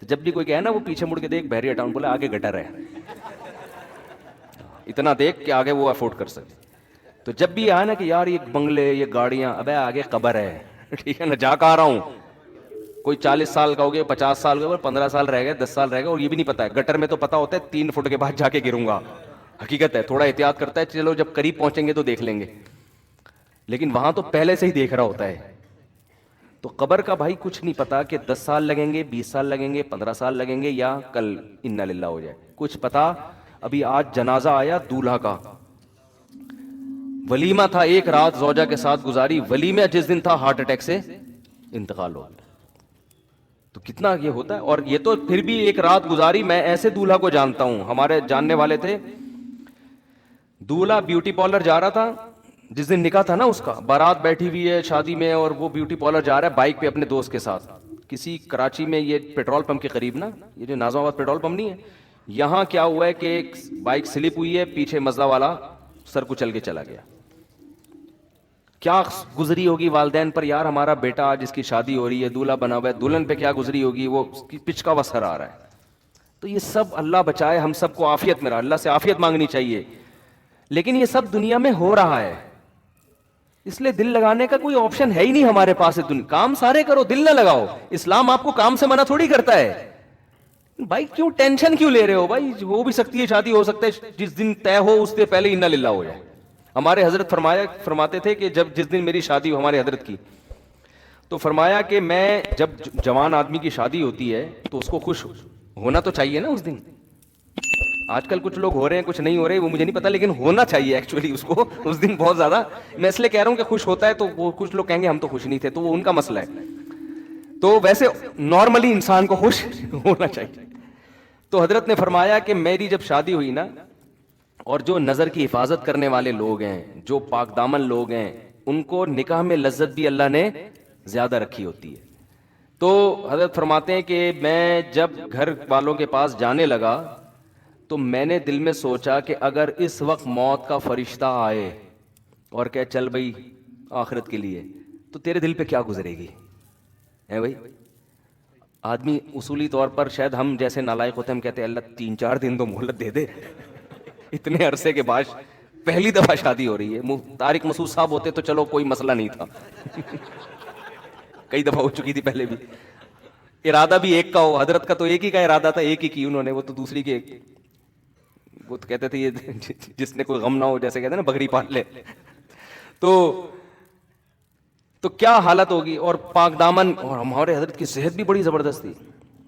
جب بھی کوئی کہے نا وہ پیچھے مڑ کے دیکھ بحریہ ٹاؤن, بولے آگے گٹر ہے, اتنا دیکھ کہ آگے وہ افورڈ کر سکے. تو جب بھی آئے نا کہ یار یہ بنگلے یہ گاڑیاں, ابے آگے قبر ہے, ٹھیک ہے نا, جا کہاں رہا ہوں. کوئی 40 سال کا ہو گیا, 50 سال کا ہو گیا, 15 سال رہ گئے, 10 سال رہ گئے, اور یہ بھی نہیں پتا ہے. گٹر میں تو پتا ہوتا ہے 3 فٹ کے بعد جا کے گروں گا, حقیقت ہے, تھوڑا احتیاط کرتا ہے, چلو جب قریب پہنچیں گے تو دیکھ لیں گے, لیکن وہاں تو پہلے سے ہی دیکھ رہا ہوتا ہے. تو قبر کا بھائی کچھ نہیں پتا کہ 10 سال لگیں گے, 20 سال لگیں گے, 15 سال لگیں گے, یا کل انا للہ ہو جائے, کچھ پتا. ابھی آج جنازہ آیا دولہا کا, ولیمہ تھا, ایک رات زوجہ کے ساتھ گزاری, ولیمہ جس دن تھا ہارٹ اٹیک سے انتقال ہو گیا. تو کتنا یہ ہوتا ہے. اور یہ تو پھر بھی ایک رات گزاری, میں ایسے دولہا کو جانتا ہوں, ہمارے جاننے والے تھے, دولہا بیوٹی پارلر جا رہا تھا, جس دن نکاح تھا نا اس کا, بارات بیٹھی ہوئی ہے شادی میں, اور وہ بیوٹی پارلر جا رہا ہے بائک پہ اپنے دوست کے ساتھ, کسی کراچی میں یہ پیٹرول پمپ کے قریب نا, یہ جو نازم آباد پیٹرول پمپ نہیں ہے, یہاں کیا ہوا ہے کہ ایک بائک سلپ ہوئی ہے, پیچھے مزدہ والا سر کو چل کے چلا گیا. کیا گزری ہوگی والدین پر, یار ہمارا بیٹا آج اس کی شادی ہو رہی ہے, دولہا بنا ہوا ہے, دلہن پہ کیا گزری ہوگی, وہ پچکا ہوا سر آ رہا ہے. تو یہ سب اللہ بچائے ہم سب کو عافیت میں رہا, اللہ سے عافیت مانگنی چاہیے, لیکن یہ سب دنیا میں ہو رہا ہے, اس لیے دل لگانے کا کوئی آپشن ہے ہی نہیں ہمارے پاس. کام سارے کرو, دل نہ لگاؤ. اسلام آپ کو کام سے منع تھوڑی کرتا ہے. بھائی کیوں ٹینشن کیوں لے رہے ہو بھائی, ہو بھی سکتی ہے شادی, ہو سکتا ہے جس دن طے ہو اس سے پہلے انا للہ ہو جائے. ہمارے حضرت فرماتے تھے کہ جس دن میری شادی ہو, ہمارے حضرت کی, تو فرمایا کہ میں جب جوان آدمی کی شادی ہوتی ہے تو اس کو خوش ہونا تو چاہیے نا اس دن. آج کل کچھ لوگ ہو رہے ہیں کچھ نہیں ہو رہے وہ مجھے نہیں پتا, لیکن ہونا چاہیے ایکچولی اس کو اس دن بہت زیادہ. میں اس لیے کہہ رہا ہوں کہ خوش ہوتا ہے تو وہ کچھ لوگ کہیں گے ہم تو خوش نہیں تھے, تو وہ ان کا مسئلہ ہے. تو ویسے نارملی انسان کو خوش ہونا چاہیے. تو حضرت نے فرمایا کہ میری جب شادی ہوئی نا, اور جو نظر کی حفاظت کرنے والے لوگ ہیں, جو پاک دامن لوگ ہیں, ان کو نکاح میں لذت بھی اللہ نے زیادہ رکھی ہوتی ہے. تو حضرت فرماتے ہیں کہ میں جب گھر والوں کے پاس جانے لگا تو میں نے دل میں سوچا کہ اگر اس وقت موت کا فرشتہ آئے اور کہ چل بھائی آخرت کے لیے, تو تیرے دل پہ کیا گزرے گی. ہے بھائی, آدمی اصولی طور پر شاید ہم جیسے نالائق ہوتے ہیں, ہم کہتے ہیں اللہ 3-4 دن تو مہلت دے دے. اتنے عرصے کے بعد پہلی دفعہ شادی ہو رہی ہے. طارق مسعود صاحب ہوتے تو چلو کوئی مسئلہ نہیں تھا, کئی دفعہ ہو چکی تھی پہلے بھی. ارادہ بھی ایک کا ہو, حضرت کا تو ایک ہی کا ارادہ تھا, ایک ہی کی انہوں نے, وہ تو دوسری کے, وہ تو کہتے تھے یہ جس نے کوئی غم نہ ہو, جیسے کہتے ہیں نا بکری پال لے. تو کیا حالت ہوگی. اور پاک دامن, اور ہمارے حضرت کی صحت بھی بڑی زبردست تھی.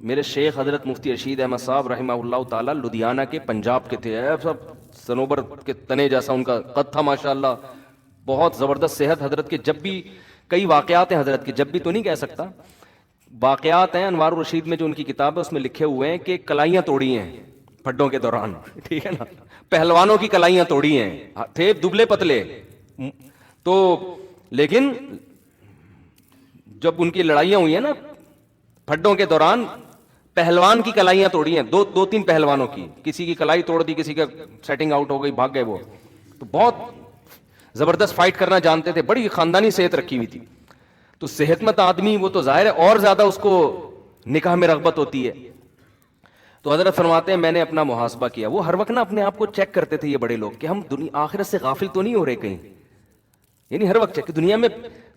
میرے شیخ حضرت مفتی رشید احمد صاحب رحمہ اللہ تعالیٰ لدھیانہ کے پنجاب کے تھے, سب سنوبر کے تنے جیسا ان کا قد تھا ماشاءاللہ, بہت زبردست صحت حضرت کے. جب بھی کئی واقعات ہیں حضرت کے, جب بھی تو نہیں کہہ سکتا, واقعات ہیں انوار الرشید میں جو ان کی کتاب ہے اس میں لکھے ہوئے ہیں کہ کلائیاں توڑی ہیں پھڈوں کے دوران, ٹھیک ہے نا, پہلوانوں کی کلائیاں توڑی ہیں, تھے دبلے پتلے. تو لیکن جب ان کی لڑائیاں ہوئی ہیں نا پھڈوں کے دوران, پہلوان کی کلائیاں توڑی ہیں, 2-3 پہلوانوں کی, کسی کی کلائی توڑ دی, کسی کا سیٹنگ آؤٹ ہو گئی, بھاگ گئے وہ. تو بہت زبردست فائٹ کرنا جانتے تھے, بڑی خاندانی صحت رکھی ہوئی تھی. تو صحت مند آدمی وہ تو ظاہر ہے اور زیادہ اس کو نکاح میں رغبت ہوتی ہے. تو حضرت فرماتے ہیں میں نے اپنا محاسبہ کیا. وہ ہر وقت نا اپنے آپ کو چیک کرتے تھے یہ بڑے لوگ کہ ہم آخرت سے غافل تو نہیں ہو رہے کہیں, یعنی ہر وقت چیک کہ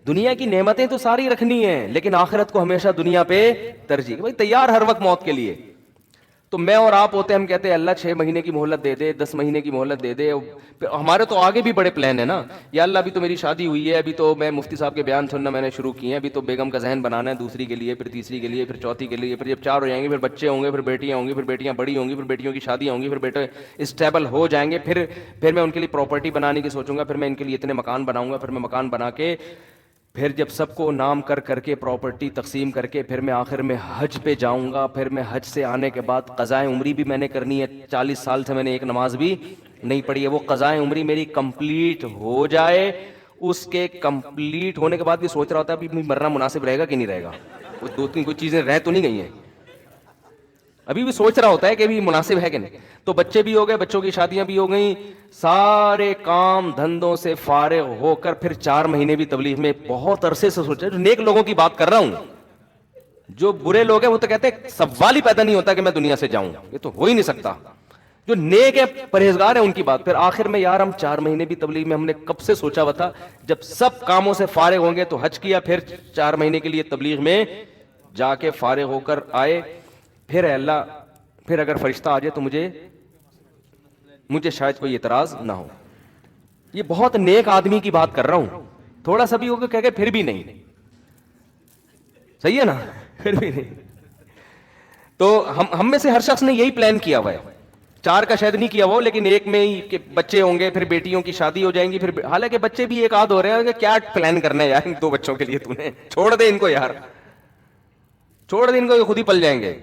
دنیا کی نعمتیں تو ساری رکھنی ہیں, لیکن آخرت کو ہمیشہ دنیا پہ ترجیح. بھائی تیار ہر وقت موت کے لیے. تو میں اور آپ ہوتے ہیں, ہم کہتے ہیں اللہ 6 مہینے کی مہلت دے دے, 10 مہینے کی مہلت دے دے. ہمارے تو آگے بھی بڑے پلان ہیں نا, یا اللہ ابھی تو میری شادی ہوئی ہے, ابھی تو میں مفتی صاحب کے بیان سننا میں نے شروع کیے ہیں, ابھی تو بیگم کا ذہن بنانا ہے دوسری کے لیے, پھر تیسری کے لیے, پھر چوتھی کے لیے, پھر جب 4 ہو جائیں گے پھر بچے ہوں گے, پھر بیٹیاں ہوں گی, پھر بیٹیاں بڑی ہوں گی, پھر بیٹیوں کی شادیاں ہوں گی, پھر بیٹے اسٹیبل ہو جائیں گے, پھر میں ان کے لیے پراپرٹی بنانے کی سوچوں گا, پھر میں ان کے لیے اتنے مکان بناؤں گا, پھر میں مکان بنا کے پھر جب سب کو نام کر کے پراپرٹی تقسیم کر کے پھر میں آخر میں حج پہ جاؤں گا. پھر میں حج سے آنے کے بعد قضائے عمری بھی میں نے کرنی ہے. 40 سال سے میں نے ایک نماز بھی نہیں پڑھی ہے. وہ قضائے عمری میری کمپلیٹ ہو جائے, اس کے کمپلیٹ ہونے کے بعد بھی سوچ رہا ہوتا ہے ابھی مرنا مناسب رہے گا کہ نہیں رہے گا. وہ 2-3 کوئی چیزیں رہ تو نہیں گئی ہیں, ابھی بھی سوچ رہا ہوتا ہے کہ ابھی مناسب ہے کہ نہیں. تو بچے بھی ہو گئے, بچوں کی شادیاں بھی ہو گئیں, سارے کام دھندوں سے فارغ ہو کر پھر 4 مہینے بھی تبلیغ میں بہت عرصے سے سوچا. جو نیک لوگوں کی بات کر رہا ہوں, جو برے لوگ ہیں وہ تو کہتے ہیں سوال ہی پیدا نہیں ہوتا کہ میں دنیا سے جاؤں, یہ تو ہو ہی نہیں سکتا. جو نیک ہے پرہیزگار ہیں ان کی بات. پھر آخر میں یار ہم 4 مہینے بھی تبلیغ میں ہم نے کب سے سوچا ہوا تھا, جب سب کاموں سے فارغ ہوں گے تو حج کیا, پھر 4 مہینے کے لیے تبلیغ میں جا کے فارغ ہو کر آئے. پھر اے اللہ, پھر اگر فرشتہ آ جائے تو مجھے شاید کوئی اعتراض نہ ہو. یہ بہت نیک آدمی کی بات کر رہا ہوں, تھوڑا سا بھی ہوگا کہہ کہ پھر بھی نہیں, صحیح ہے نا, پھر بھی نہیں. تو ہم میں سے ہر شخص نے یہی پلان کیا ہوا ہے. 4 کا شاید نہیں کیا ہوا لیکن ایک میں ہی کہ بچے ہوں گے, پھر بیٹیوں کی شادی ہو جائیں گی, پھر حالانکہ بچے بھی ایک آدھ ہو رہے ہیں کہ کیا پلان کرنا ہے یار ان 2 بچوں کے لیے, تو نے چھوڑ دے ان کو یار, چھوڑ دے ان کو, یہ خود ہی پل جائیں گے.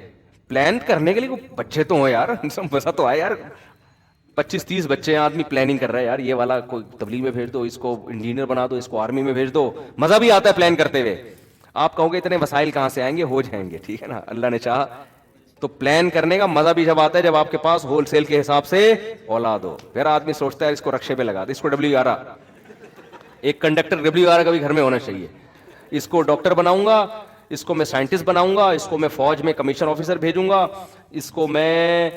پلان کرنے کے لیے بچے تو ہوں یار, مزہ تو آئے یار. 25-30 بچے ہیں, آدمی پلاننگ کر رہا ہے یار, یہ والا کوئی تبلیغ میں بھیج دو, اس کو انجینئر بنا دو, اس کو آرمی میں بھیج دو. مزہ بھی آتا ہے پلان کرتے ہوئے. آپ کہو گے اتنے وسائل کہاں سے آئیں گے, ہو جائیں گے, ٹھیک ہے نا, اللہ نے چاہا. تو پلان کرنے کا مزہ بھی جب آتا ہے جب آپ کے پاس ہول سیل کے حساب سے اولاد ہو. پھر آدمی سوچتا ہے اس کو رکشے پہ لگا دے, اس کو WR, ایک کنڈکٹر WR کا بھی گھر میں ہونا چاہیے. اس کو ڈاکٹر بناؤں گا, اس کو میں سائنٹسٹ بناؤں گا, اس کو میں فوج میں کمیشن آفیسر بھیجوں گا, اس کو میں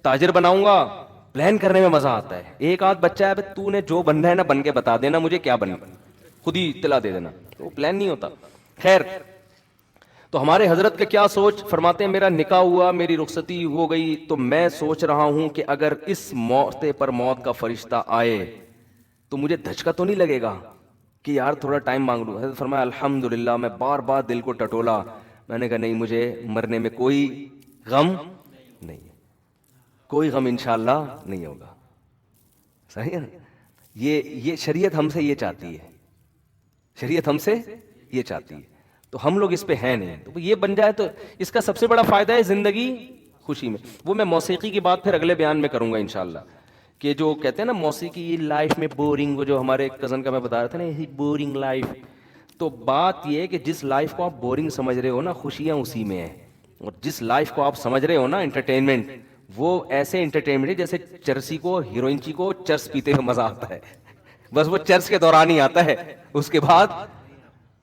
تاجر بناؤں گا. پلان کرنے میں مزہ آتا ہے. ایک آدھ بچہ ہے, تو نے جو بننا ہے نا بن کے بتا دینا مجھے کیا بننا, خود ہی اطلاع دے دینا, تو پلان نہیں ہوتا. خیر, تو ہمارے حضرت کا کیا سوچ, فرماتے ہیں میرا نکاح ہوا, میری رخصتی ہو گئی, تو میں سوچ رہا ہوں کہ اگر اس موقع پر موت کا فرشتہ آئے تو مجھے دھچکا تو نہیں لگے گا کہ یار تھوڑا ٹائم مانگ لوں. حضرت فرمایا الحمدللہ, میں بار بار دل کو ٹٹولا, میں نے کہا نہیں, مجھے مرنے میں کوئی غم نہیں ہے, کوئی غم انشاءاللہ نہیں ہوگا. صحیح ہے نا, یہ شریعت ہم سے یہ چاہتی ہے, شریعت ہم سے یہ چاہتی ہے, تو ہم لوگ اس پہ ہیں نہیں. تو یہ بن جائے تو اس کا سب سے بڑا فائدہ ہے زندگی خوشی میں. وہ میں موسیقی کی بات پھر اگلے بیان میں کروں گا انشاءاللہ, کہ جو کہتے ہیں نا موسیقی لائف میں بورنگ, وہ جو ہمارے کزن کا میں بتا رہا تھا نا بورنگ لائف, تو بات یہ ہے کہ جس لائف کو آپ بورنگ سمجھ رہے ہو نا, خوشیاں اسی میں ہیں. اور جس لائف کو آپ سمجھ رہے ہو نا انٹرٹینمنٹ, وہ ایسے انٹرٹینمنٹ ہے جیسے چرسی کو, ہیروئن کو چرس پیتے ہوئے مزہ آتا ہے, بس وہ چرس کے دوران ہی آتا ہے, اس کے بعد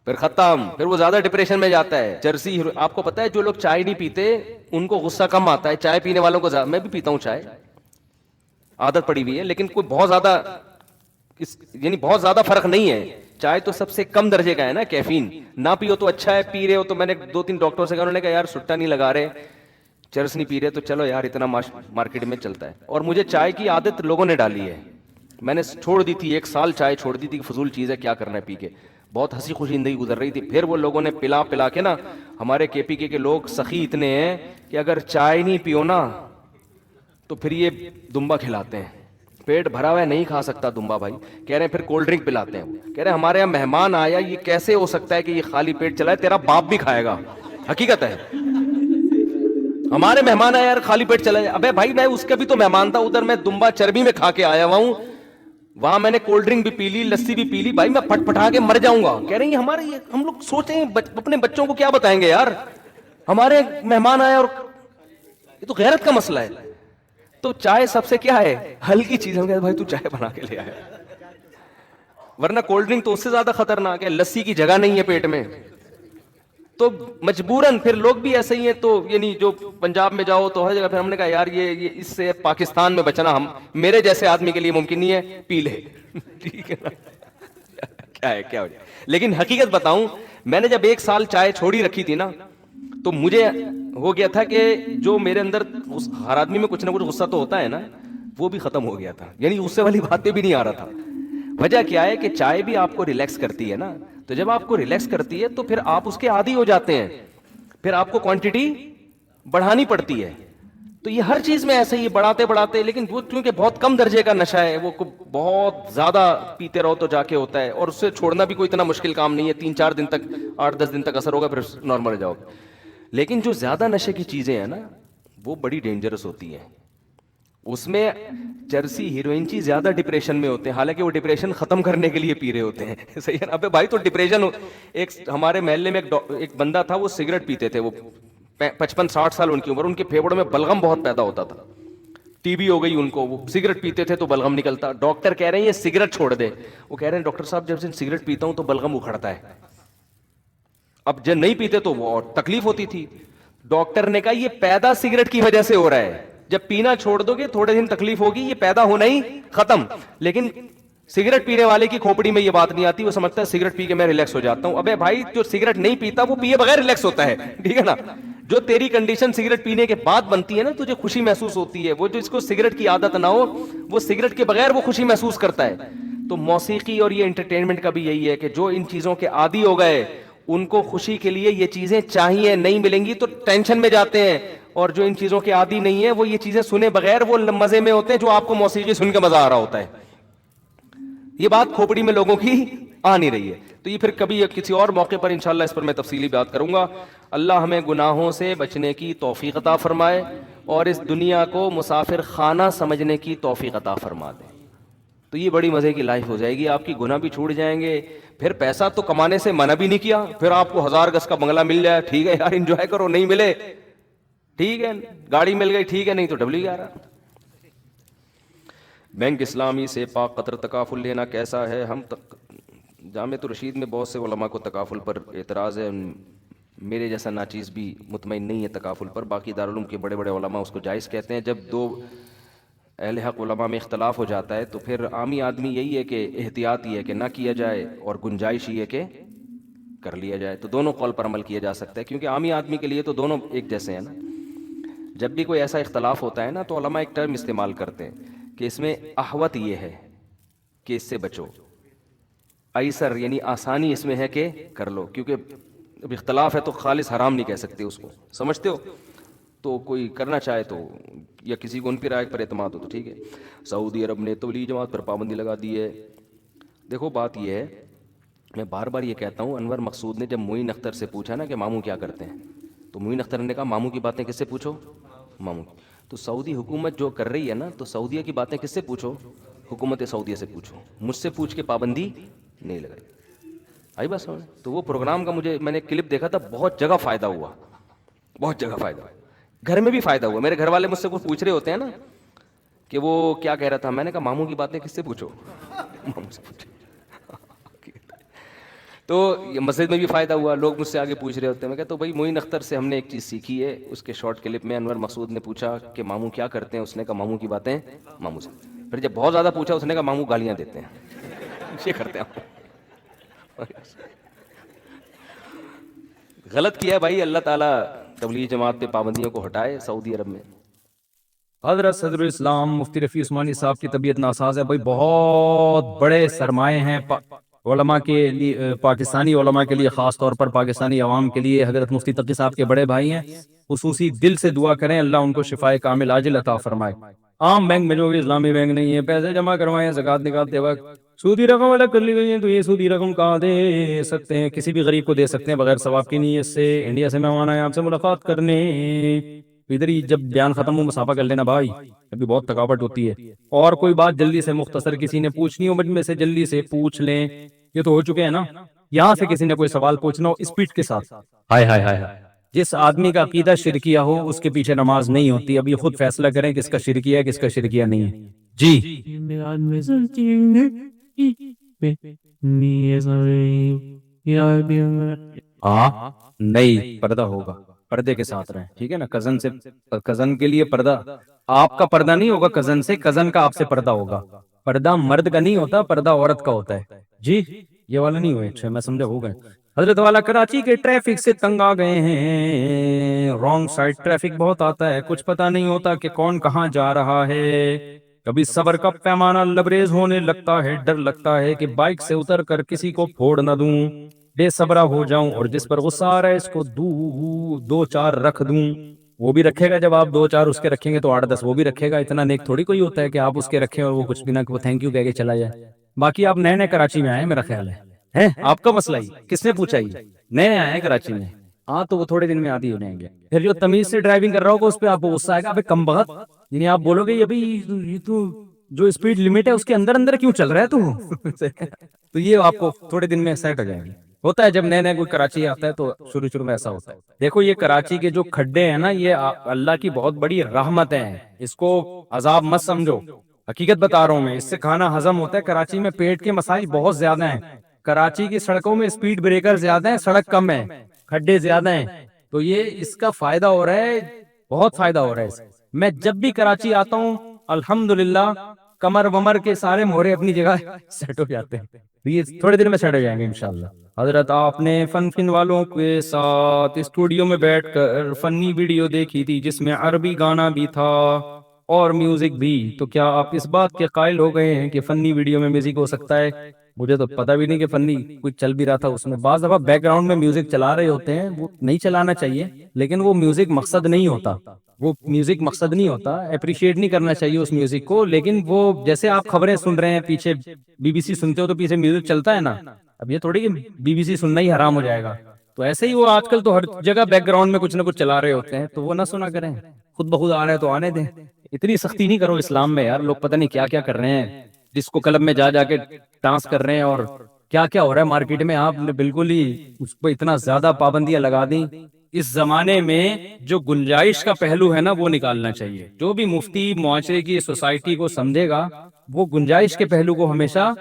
پھر ختم, پھر وہ زیادہ ڈپریشن میں جاتا ہے. چرسی آپ کو پتا ہے جو لوگ چائے نہیں پیتے ان کو غصہ کم آتا ہے, چائے پینے والوں کو زیادہ. میں بھی پیتا ہوں چائے, عادت پڑی ہوئی ہے, لیکن کوئی بہت زیادہ یعنی بہت زیادہ فرق نہیں ہے. چائے تو سب سے کم درجے کا ہے نا, کیفین, نہ پیو تو اچھا ہے, پی رہے ہو تو میں نے 2-3 ڈاکٹر سے کہا, انہوں نے کہا یار سٹا نہیں لگا رہے, چرس نہیں پی رہے, تو چلو یار اتنا مارکیٹ میں چلتا ہے. اور مجھے چائے کی عادت لوگوں نے ڈالی ہے, میں نے چھوڑ دی تھی, 1 سال چائے چھوڑ دی تھی, فضول چیز ہے, کیا کرنا ہے پی کے, بہت ہنسی خوشی زندگی گزر رہی تھی. پھر وہ لوگوں نے پلا کے نا, ہمارے KPK کے لوگ سخی اتنے ہیں کہ اگر چائے نہیں پیو نا تو پھر یہ دمبا کھلاتے ہیں, پیٹ بھرا ہوا ہے نہیں کھا سکتا دمبا بھائی, کہہ رہے ہیں پھر کولڈ ڈرنک پلاتے ہیں, کہہ رہے ہیں ہمارے یہاں مہمان آیا, یہ کیسے ہو سکتا ہے کہ یہ خالی پیٹ چلا ہے, تیرا باپ بھی کھائے گا, حقیقت ہے, ہمارے مہمان آیا یار خالی پیٹ چلا جائے. ابے بھائی میں اس کا بھی تو مہمان تھا, ادھر میں دمبا چربی میں کھا کے آیا ہوا ہوں, وہاں میں نے کولڈ ڈرنک بھی پی لی, لسی بھی پی لی, بھائی میں پھٹ پھٹا کے مر جاؤں گا. کہہ رہے ہیں ہمارے, ہم لوگ سوچیں اپنے بچوں کو کیا بتائیں گے یار, ہمارے مہمان آئے, اور یہ تو غیرت کا مسئلہ ہے. تو چائے سب سے کیا ہے, ہلکی چیز ہے, بھائی تو چائے بنا کے لے آیا, ورنہ کولڈ ڈرنک تو اس سے زیادہ خطرناک ہے, لسی کی جگہ نہیں ہے پیٹ میں, تو مجبوراً پھر لوگ بھی ایسے ہی ہیں. تو یعنی جو پنجاب میں جاؤ تو ہر جگہ, پھر ہم نے کہا یار یہ اس سے پاکستان میں بچنا ہم میرے جیسے آدمی کے لیے ممکن نہیں ہے, پی لے, ٹھیک ہے نا, کیا ہے کیا ہو جائے. لیکن حقیقت بتاؤں, میں نے جب 1 سال چائے چھوڑی رکھی تھی نا, تو مجھے ہو گیا تھا کہ جو میرے اندر ہر آدمی میں کچھ نہ کچھ غصہ تو ہوتا ہے نا, وہ بھی ختم ہو گیا تھا, یعنی غصے والی بات پہ بھی نہیں آ رہا تھا. وجہ کیا ہے کہ چائے بھی آپ کو ریلیکس کرتی ہے نا, تو جب آپ کو ریلیکس کرتی ہے تو پھر آپ اس کے عادی ہو جاتے ہیں, پھر آپ کو کوانٹٹی بڑھانی پڑتی ہے. تو یہ ہر چیز میں ایسے ہی بڑھاتے بڑھاتے, لیکن وہ کیونکہ بہت کم درجے کا نشہ ہے, وہ بہت زیادہ پیتے رہو تو جا کے ہوتا ہے, اور اس سے چھوڑنا بھی کوئی اتنا مشکل کام نہیں ہے, 3-4 دن تک 8-10 دن تک اثر ہوگا, پھر نارمل ہو جاؤ. لیکن جو زیادہ نشے کی چیزیں ہیں نا وہ بڑی ڈینجرس ہوتی ہیں. اس میں چرسی ہیروئن چی زیادہ ڈپریشن میں ہوتے ہیں, حالانکہ وہ ڈپریشن ختم کرنے کے لیے پی رہے ہوتے ہیں. صحیح ہے نا. ابے بھائی تو ڈپریشن, ایک ہمارے محلے میں ایک بندہ تھا, وہ سگریٹ پیتے تھے, وہ 55-60 سال ان کی عمر, ان کے پھیپڑوں میں بلغم بہت پیدا ہوتا تھا, ٹی بی ہو گئی ان کو, وہ سگریٹ پیتے تھے تو بلغم نکلتا. ڈاکٹر کہہ رہے ہیں یہ سگریٹ چھوڑ دے. وہ کہہ رہے ہیں ڈاکٹر صاحب جب سے سگریٹ پیتا ہوں تو بلغم اکھڑتا ہے. اب جب نہیں پیتے تو وہ اور تکلیف ہوتی تھی. ڈاکٹر نے کہا یہ پیدا سگریٹ کی وجہ سے ہو رہا ہے, جب پینا چھوڑ دو گے تھوڑے دن تکلیف ہوگی, یہ پیدا ہونا ہی ختم. لیکن سگریٹ پینے والے کی کھوپڑی میں یہ بات نہیں آتی, وہ سمجھتا ہے سگریٹ پی کے میں ریلیکس ہو جاتا ہوں. ابے بھائی جو سگریٹ نہیں پیتا وہ پیے بغیر ریلیکس ہوتا ہے, ٹھیک ہے نا. جو تیری کنڈیشن سگریٹ پینے کے بعد بنتی ہے نا, تجھے خوشی محسوس ہوتی ہے, وہ جو اس کو سگریٹ کی عادت نہ ہو وہ سگریٹ کے بغیر وہ خوشی محسوس کرتا ہے. تو موسیقی اور یہ انٹرٹینمنٹ کا بھی یہی ہے کہ جو ان چیزوں کے عادی ہو گئے ان کو خوشی کے لیے یہ چیزیں چاہیے, نہیں ملیں گی تو ٹینشن میں جاتے ہیں. اور جو ان چیزوں کے عادی نہیں ہے وہ یہ چیزیں سنے بغیر وہ مزے میں ہوتے ہیں, جو آپ کو موسیقی سن کے مزہ آ رہا ہوتا ہے. یہ بات کھوپڑی میں لوگوں کی آ نہیں رہی ہے. تو یہ پھر کبھی کسی اور موقع پر انشاءاللہ اس پر میں تفصیلی بات کروں گا. اللہ ہمیں گناہوں سے بچنے کی توفیق عطا فرمائے اور اس دنیا کو مسافر خانہ سمجھنے کی توفیق عطا فرما دے. تو یہ بڑی مزے کی لائف ہو جائے گی, آپ کی گناہ بھی چھوٹ جائیں گے. پھر پیسہ تو کمانے سے منع بھی نہیں کیا, پھر آپ کو 1000 گز کا بنگلہ مل جائے, ٹھیک ہے یار انجوائے کرو, نہیں ملے ٹھیک ہے, گاڑی مل گئی ٹھیک ہے, نہیں تو ڈبلی گیا رہا. بینک اسلامی سے پاک قطر تکافل لینا کیسا ہے؟ ہم جامعۃ الرشید میں بہت سے علماء کو تکافل پر اعتراض ہے, میرے جیسا ناچیز بھی مطمئن نہیں ہے تکافل پر. باقی دارالعلوم کے بڑے بڑے علماء اس کو جائز کہتے ہیں. جب دو اہل حق علماء میں اختلاف ہو جاتا ہے تو پھر عامی آدمی یہی ہے کہ احتیاط یہ ہے کہ نہ کیا جائے, اور گنجائش یہ ہے کہ کر لیا جائے. تو دونوں قول پر عمل کیا جا سکتا ہے, کیونکہ عامی آدمی کے لیے تو دونوں ایک جیسے ہیں نا. جب بھی کوئی ایسا اختلاف ہوتا ہے نا تو علماء ایک ٹرم استعمال کرتے ہیں کہ اس میں احوط یہ ہے کہ اس سے بچو, ایسر یعنی آسانی اس میں ہے کہ کر لو, کیونکہ اب اختلاف ہے تو خالص حرام نہیں کہہ سکتے اس کو, سمجھتے ہو. تو کوئی کرنا چاہے تو, یا کسی کو ان کی رائے پر اعتماد ہو تو ٹھیک ہے. سعودی عرب نے تبلیغی جماعت پر پابندی لگا دی ہے. دیکھو بات یہ ہے, میں بار بار یہ کہتا ہوں, انور مقصود نے جب معین اختر سے پوچھا نا کہ ماموں کیا کرتے ہیں, تو معین اختر نے کہا ماموں کی باتیں کس سے پوچھو, ماموں. تو سعودی حکومت جو کر رہی ہے نا, تو سعودیہ کی باتیں کس سے پوچھو, حکومت سعودیہ سے پوچھو, مجھ سے پوچھ کے پابندی نہیں لگائی. آئی بس. تو وہ پروگرام کا میں نے کلپ دیکھا تھا, بہت جگہ فائدہ ہوا, بہت جگہ فائدہ ہوا, گھر میں بھی فائدہ ہوا. میرے گھر والے مجھ سے کچھ پوچھ رہے ہوتے ہیں نا کہ وہ کیا کہہ رہا تھا, میں نے کہا ماموں کی باتیں کس سے پوچھو, ماموں سے پوچھو. تو یہ مسجد میں بھی فائدہ ہوا, لوگ مجھ سے آگے پوچھ رہے ہوتے ہیں. میں کہتا ہوں بھائی معین اختر سے ہم نے ایک چیز سیکھی ہے. اس کے شارٹ کلپ میں انور مقصود نے پوچھا کہ ماموں کیا کرتے ہیں, اس نے کہا ماموں کی باتیں ماموں سے. پھر جب بہت زیادہ پوچھا اس نے کہا ماموں گالیاں دیتے ہیں, یہ کرتے ہیں. غلط کیا ہے بھائی, اللہ تعالیٰ تبلیغی جماعت پہ پابندیوں کو ہٹائے سعودی عرب میں. حضرت صدر اسلام مفتی رفیع عثمانی صاحب کی طبیعت ناساز ہے. بھائی بہت بڑے سرمائے ہیں علماء کے لیے, پاکستانی علماء کے لیے, خاص طور پر پاکستانی عوام کے لیے. حضرت مفتی تقی صاحب کے بڑے بھائی ہیں, خصوصی دل سے دعا کریں اللہ ان کو شفائے کامل عاجل عطا فرمائے. عام بینک میں جو بھی اسلامی بینک نہیں ہے, پیسے جمع کروائیں زکوٰۃ نکالتے وقت, سودی رقم الگ کر لی گئی ہے تو یہ سودی رقم کہاں دے سکتے ہیں, کسی بھی غریب کو دے سکتے ہیں بغیر ثواب کی نیت سے. انڈیا سے مہمان آئے آپ سے ملاقات کرنے, ادھر ہی جب بیان ختم ہو مسافہ کر لینا بھائی, ابھی بہت تھکاوٹ ہوتی ہے. اور کوئی بات جلدی سے مختصر کسی نے پوچھنی ہو مجھ میں سے جلدی سے پوچھ لیں, یہ تو ہو چکے ہیں نا. یہاں سے کسی نے کوئی سوال پوچھنا ہو اسپیڈ کے ساتھ. ہائے ہائے ہائے, جس آدمی کا عقیدہ شرکیہ ہو اس کے پیچھے نماز نہیں ہوتی. اب یہ خود فیصلہ کریں کس کا شرکیہ ہے کس کا شرکیہ نہیں ہے. جی ہاں نہیں, پردہ ہوگا, پردے کے ساتھ رہیں, ٹھیک ہے نا. کزن سے, کزن کے لیے پردہ, آپ کا پردہ نہیں ہوگا کزن سے, کزن کا آپ سے پردہ ہوگا. پردہ مرد کا نہیں ہوتا, پردہ عورت کا ہوتا ہے. جی یہ والا نہیں ہوئے, اچھا میں سمجھا ہو گئے. حضرت والا کراچی کے ٹریفک سے تنگ آ گئے ہیں، رانگ سائڈ ٹریفک بہت آتا ہے، کچھ پتہ نہیں ہوتا کہ کون کہاں جا رہا ہے، کبھی صبر کا پیمانہ لبریز ہونے لگتا ہے، ڈر لگتا ہے کہ بائک سے اتر کر کسی کو پھوڑ نہ دوں، بے صبرا ہو جاؤں اور جس پر غصہ آ رہا ہے اس کو دو چار رکھ دوں، وہ بھی رکھے گا، جب آپ دو چار اس کے رکھیں گے تو 8 10 وہ بھی رکھے گا، اتنا نیک تھوڑی کوئی ہوتا ہے کہ آپ اس کے رکھیں اور وہ کچھ بھی نہ کہ وہ تھینک یو کہہ کے چلا جائے۔ باقی آپ نئے نئے کراچی میں آئے ہیں میرا خیال ہے آپ کا مسئلہ ہی کس نے پوچھا یہ نئے آئے ہیں کراچی میں، ہاں تو وہ تھوڑے دن میں عادی ہو جائیں گے، پھر جو تمیز سے ڈرائیونگ کر رہا ہوگا اس پہ آپ کو غصہ آئے گا، ابے کم بخت، یعنی آپ بولو گے ابھی یہ تو جو اسپیڈ لمٹ ہے اس کے اندر اندر کیوں چل رہا ہے تو یہ آپ کو تھوڑے دن میں سیٹ ہو جائے گی۔ ہوتا ہے جب نئے نئے کوئی کراچی آتا ہے تو شروع میں ایسا ہوتا ہے۔ دیکھو یہ کراچی کے جو کھڈے ہیں نا یہ اللہ کی بہت بڑی رحمت ہیں، اس کو عذاب مت سمجھو، حقیقت بتا رہا ہوں میں، اس سے کھانا ہضم ہوتا ہے۔ کراچی میں پیٹ کے مسائل بہت زیادہ ہیں، کراچی کی سڑکوں میں اسپیڈ بریکر زیادہ ہیں، سڑک کم ہے، کھڈے زیادہ ہیں، تو یہ اس کا فائدہ ہو رہا ہے، بہت فائدہ ہو رہا ہے اس سے۔ میں جب بھی کراچی آتا ہوں الحمدللہ کمر ومر کے سارے مورے اپنی جگہ سیٹ ہو جاتے ہیں، یہ تھوڑے دن میں سیٹ ہو جائیں گے انشاءاللہ۔ حضرت آپ نے فن والوں کے ساتھ اسٹوڈیو میں بیٹھ کر فنی ویڈیو دیکھی تھی جس میں عربی گانا بھی تھا اور میوزک بھی، تو کیا آپ اس بات کے قائل ہو گئے ہیں کہ فنی ویڈیو میں میوزک ہو سکتا ہے؟ مجھے تو پتہ بھی نہیں کہ فنی کچھ چل بھی رہا تھا اس میں، بعض دفعہ بیک گراؤنڈ میں میوزک چلا رہے ہوتے ہیں، وہ نہیں چلانا چاہیے، لیکن وہ میوزک مقصد نہیں ہوتا، وہ میوزک مقصد نہیں ہوتا، اپریشیٹ نہیں کرنا چاہیے اس میوزک کو، لیکن وہ جیسے آپ خبریں سن رہے ہیں پیچھے BBC سنتے ہو تو پیچھے میوزک چلتا ہے نا، اب یہ تھوڑی کہ BBC سننا ہی حرام ہو جائے گا، تو ایسے ہی وہ آج کل تو ہر جگہ بیک گراؤنڈ میں کچھ نہ کچھ چلا رہے ہوتے ہیں، تو وہ نہ سنا کریں، خود بخود آ رہے ہیں تو آنے دیں، اتنی سختی نہیں کرو اسلام میں یار، لوگ پتہ نہیں کیا کیا کر رہے ہیں، ڈسکو کلب میں جا کے ڈانس کر رہے ہیں اور کیا کیا ہو رہا ہے مارکیٹ میں، آپ نے بالکل ہی اس پہ اتنا زیادہ پابندیاں لگا دیں۔ اس زمانے میں جو گنجائش کا پہلو ہے نا وہ نکالنا چاہیے، جو بھی مفتی معاشرے کی سوسائٹی کو سمجھے گا وہ گنجائش کے پہلو کو ہمیشہ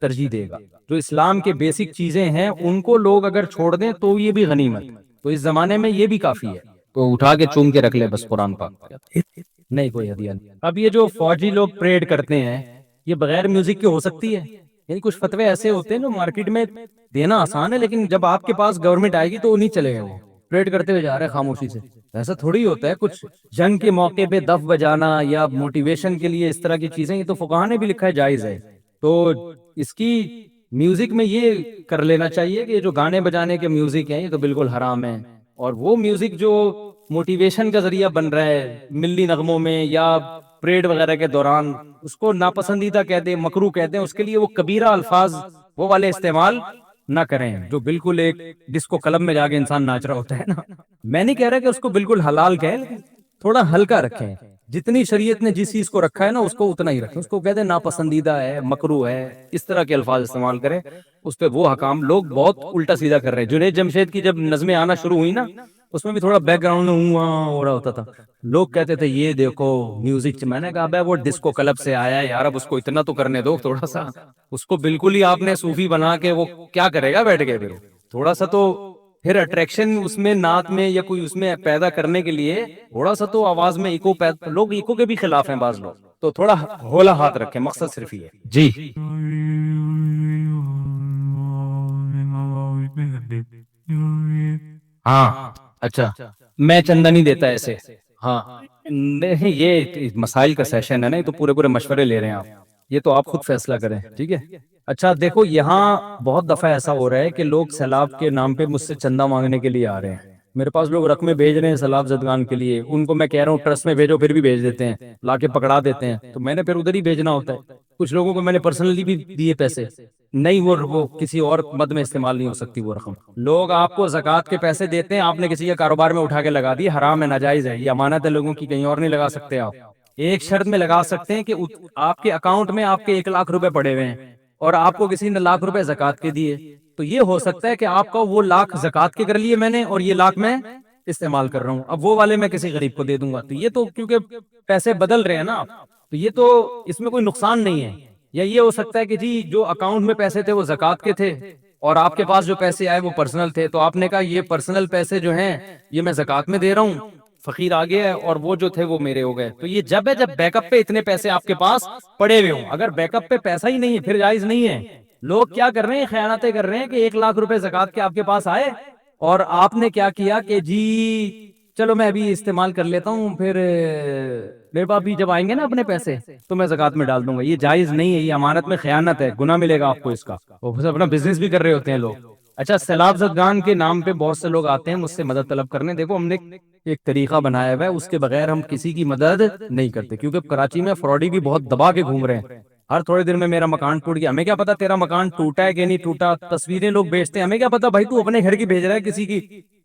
ترجیح دے گا، جو اسلام کے بیسک چیزیں ہیں ان کو لوگ اگر چھوڑ دیں تو یہ بھی غنیمت، تو اس زمانے میں یہ بھی کافی ہے، تو اٹھا کے چوم کے رکھ لے بس قرآن پاک، نہیں کوئی ہدیہ نہیں۔ اب یہ جو فوجی لوگ پریڈ کرتے ہیں یہ بغیر میوزک کے ہو سکتی ہے؟ یعنی کچھ فتوے ایسے ہوتے ہیں جو مارکیٹ میں دینا آسان ہے لیکن جب آپ کے پاس گورنمنٹ آئے گی تو وہ نہیں چلے گا، وہ پریڈ کرتے ہوئے جا رہے ہیں خاموشی سے، ایسا تھوڑی ہوتا ہے، کچھ جنگ کے موقع پہ دف بجانا یا موٹیویشن کے لیے اس طرح کی چیزیں، یہ تو فقہا نے بھی لکھا ہے جائز ہے، تو اس کی میوزک میں یہ کر لینا چاہیے کہ جو گانے بجانے کے میوزک ہیں یہ تو بالکل حرام ہے، اور وہ میوزک جو موٹیویشن کا ذریعہ بن رہا ہے ملی نغموں میں یا پریڈ وغیرہ کے دوران، اس کو ناپسندیدہ کہتے ہیں، مکروہ کہتے ہیں، اس کے لیے وہ کبیرہ الفاظ وہ والے استعمال نہ کریں جو بالکل ایک ڈسکو کلب میں جا کے انسان ناچ رہا ہوتا ہے نا، میں نہیں کہہ رہا کہ اس کو بالکل حلال کہیں، لیکن تھوڑا ہلکا رکھیں، جتنی شریعت نے جس چیز کو رکھا ہے نا اس کو اتنا ہی رکھیں، اس کو کہتے ہیں ناپسندیدہ ہے، مکروہ ہے، اس طرح کے الفاظ استعمال کریں، اس پہ وہ حکام لوگ بہت الٹا سیدھا کر رہے ہیں۔ جنید جمشید کی جب نظمیں آنا شروع ہوئی نا اس میں بھی تھوڑا بیک گراؤنڈ میں ہو رہا ہوتا تھا، لوگ کہتے تھے یہ دیکھو میوزک، میں نے کہا بھائی وہ ڈسکو کلب سے آیا ہے یار، اب اس کو اتنا تو کرنے دو تھوڑا سا، اس کو بالکل ہی آپ نے صوفی بنا کے وہ کیا کرے گا بیٹھ کے، پھر تھوڑا سا تو پھر اٹریکشن اس میں نعت میں یا کوئی اس میں پیدا کرنے کے لیے تھوڑا سا تو آواز میں ایکو پیدا، لوگ ایکو کے بھی خلاف ہیں بعض لوگ، تو تھوڑا ہولا ہاتھ رکھیں، مقصد صرف یہ ہے جی۔ ہاں اچھا میں چندہ نہیں دیتا ایسے، ہاں نہیں یہ مسائل کا سیشن ہے نا، یہ تو پورے مشورے لے رہے ہیں آپ، یہ تو آپ خود فیصلہ کریں، ٹھیک ہے۔ اچھا دیکھو یہاں بہت دفعہ ایسا ہو رہا ہے کہ لوگ سیلاب کے نام پہ مجھ سے چندہ مانگنے کے لیے آ رہے ہیں، میرے پاس لوگ رقمیں بھیج رہے ہیں سیلاب زدگان کے لیے، ان کو میں کہہ رہا ہوں ٹرسٹ میں بھیجو، پھر بھی بھیج دیتے ہیں، لا کے پکڑا دیتے ہیں، تو میں نے پھر ادھر ہی بھیجنا ہوتا ہے، کچھ لوگوں کو میں نے پرسنلی بھی دیے پیسے، نہیں وہ کسی اور مد میں استعمال نہیں ہو سکتی وہ رقم، لوگ آپ کو زکوٰۃ کے پیسے دیتے ہیں، آپ نے کسی کے کاروبار میں اٹھا کے لگا دی، حرام ہے، ناجائز ہے، یہ امانت ہے لوگوں کی، کہیں اور نہیں لگا سکتے آپ، ایک شرط میں لگا سکتے ہیں کہ آپ کے اکاؤنٹ میں آپ کے 1 لاکھ روپے پڑے ہوئے ہیں اور آپ کو کسی نے 1 لاکھ روپے زکوٰۃ کے دیے، تو یہ ہو سکتا ہے کہ آپ کا وہ 1 لاکھ زکوٰۃ کے کر لیے میں نے اور یہ 1 لاکھ میں استعمال کر رہا ہوں، اب وہ والے میں کسی غریب کو دے دوں گا، تو یہ تو کیونکہ پیسے بدل رہے ہیں نا، تو یہ تو اس میں کوئی نقصان نہیں ہے، یا یہ ہو سکتا ہے کہ جی جو اکاؤنٹ میں پیسے تھے وہ زکوٰۃ کے تھے اور آپ کے پاس جو پیسے آئے وہ پرسنل تھے، تو آپ نے کہا یہ پرسنل پیسے جو ہیں یہ میں زکوٰۃ میں دے رہا ہوں، فقیر آ گیا ہے اور وہ جو تھے وہ میرے ہو گئے، تو یہ جب ہے جب بیک اپ پہ اتنے پیسے آپ کے پاس پڑے ہوئے ہوں، اگر بیک اپ پہ پیسہ ہی نہیں ہے پھر جائز نہیں ہے، لوگ کیا کر رہے ہیں, خیانتیں کر رہے ہیں کہ 1,00,000 روپے زکوٰۃ کے آپ کے پاس آئے اور آپ نے کیا کیا کہ جی چلو میں ابھی استعمال کر لیتا ہوں, پھر میرے پاس بھی جب آئیں گے نا اپنے پیسے تو میں زکوٰۃ میں ڈال دوں گا. یہ جائز نہیں ہے, یہ امانت میں خیانت ہے, گناہ ملے گا آپ کو اس کا. وہ اپنا بزنس بھی کر رہے ہوتے ہیں لوگ. اچھا, سیلاب زدگان کے نام پہ بہت سے لوگ آتے ہیں مجھ سے مدد طلب کرنے. دیکھو ہم نے ایک طریقہ بنایا ہوا ہے, اس کے بغیر ہم کسی کی مدد نہیں کرتے, کیونکہ کراچی میں فراڈی بھی بہت دبا کے گھوم رہے ہیں. ہر تھوڑے دن میں میرا مکان ٹوٹ گیا, ہمیں کیا پتا تیرا مکان ٹوٹا ہے کہ نہیں ٹوٹا. تصویریں لوگ بھیجتے ہیں, ہمیں کیا پتا بھائی تو اپنے گھر کی بھیج رہا ہے, کسی کی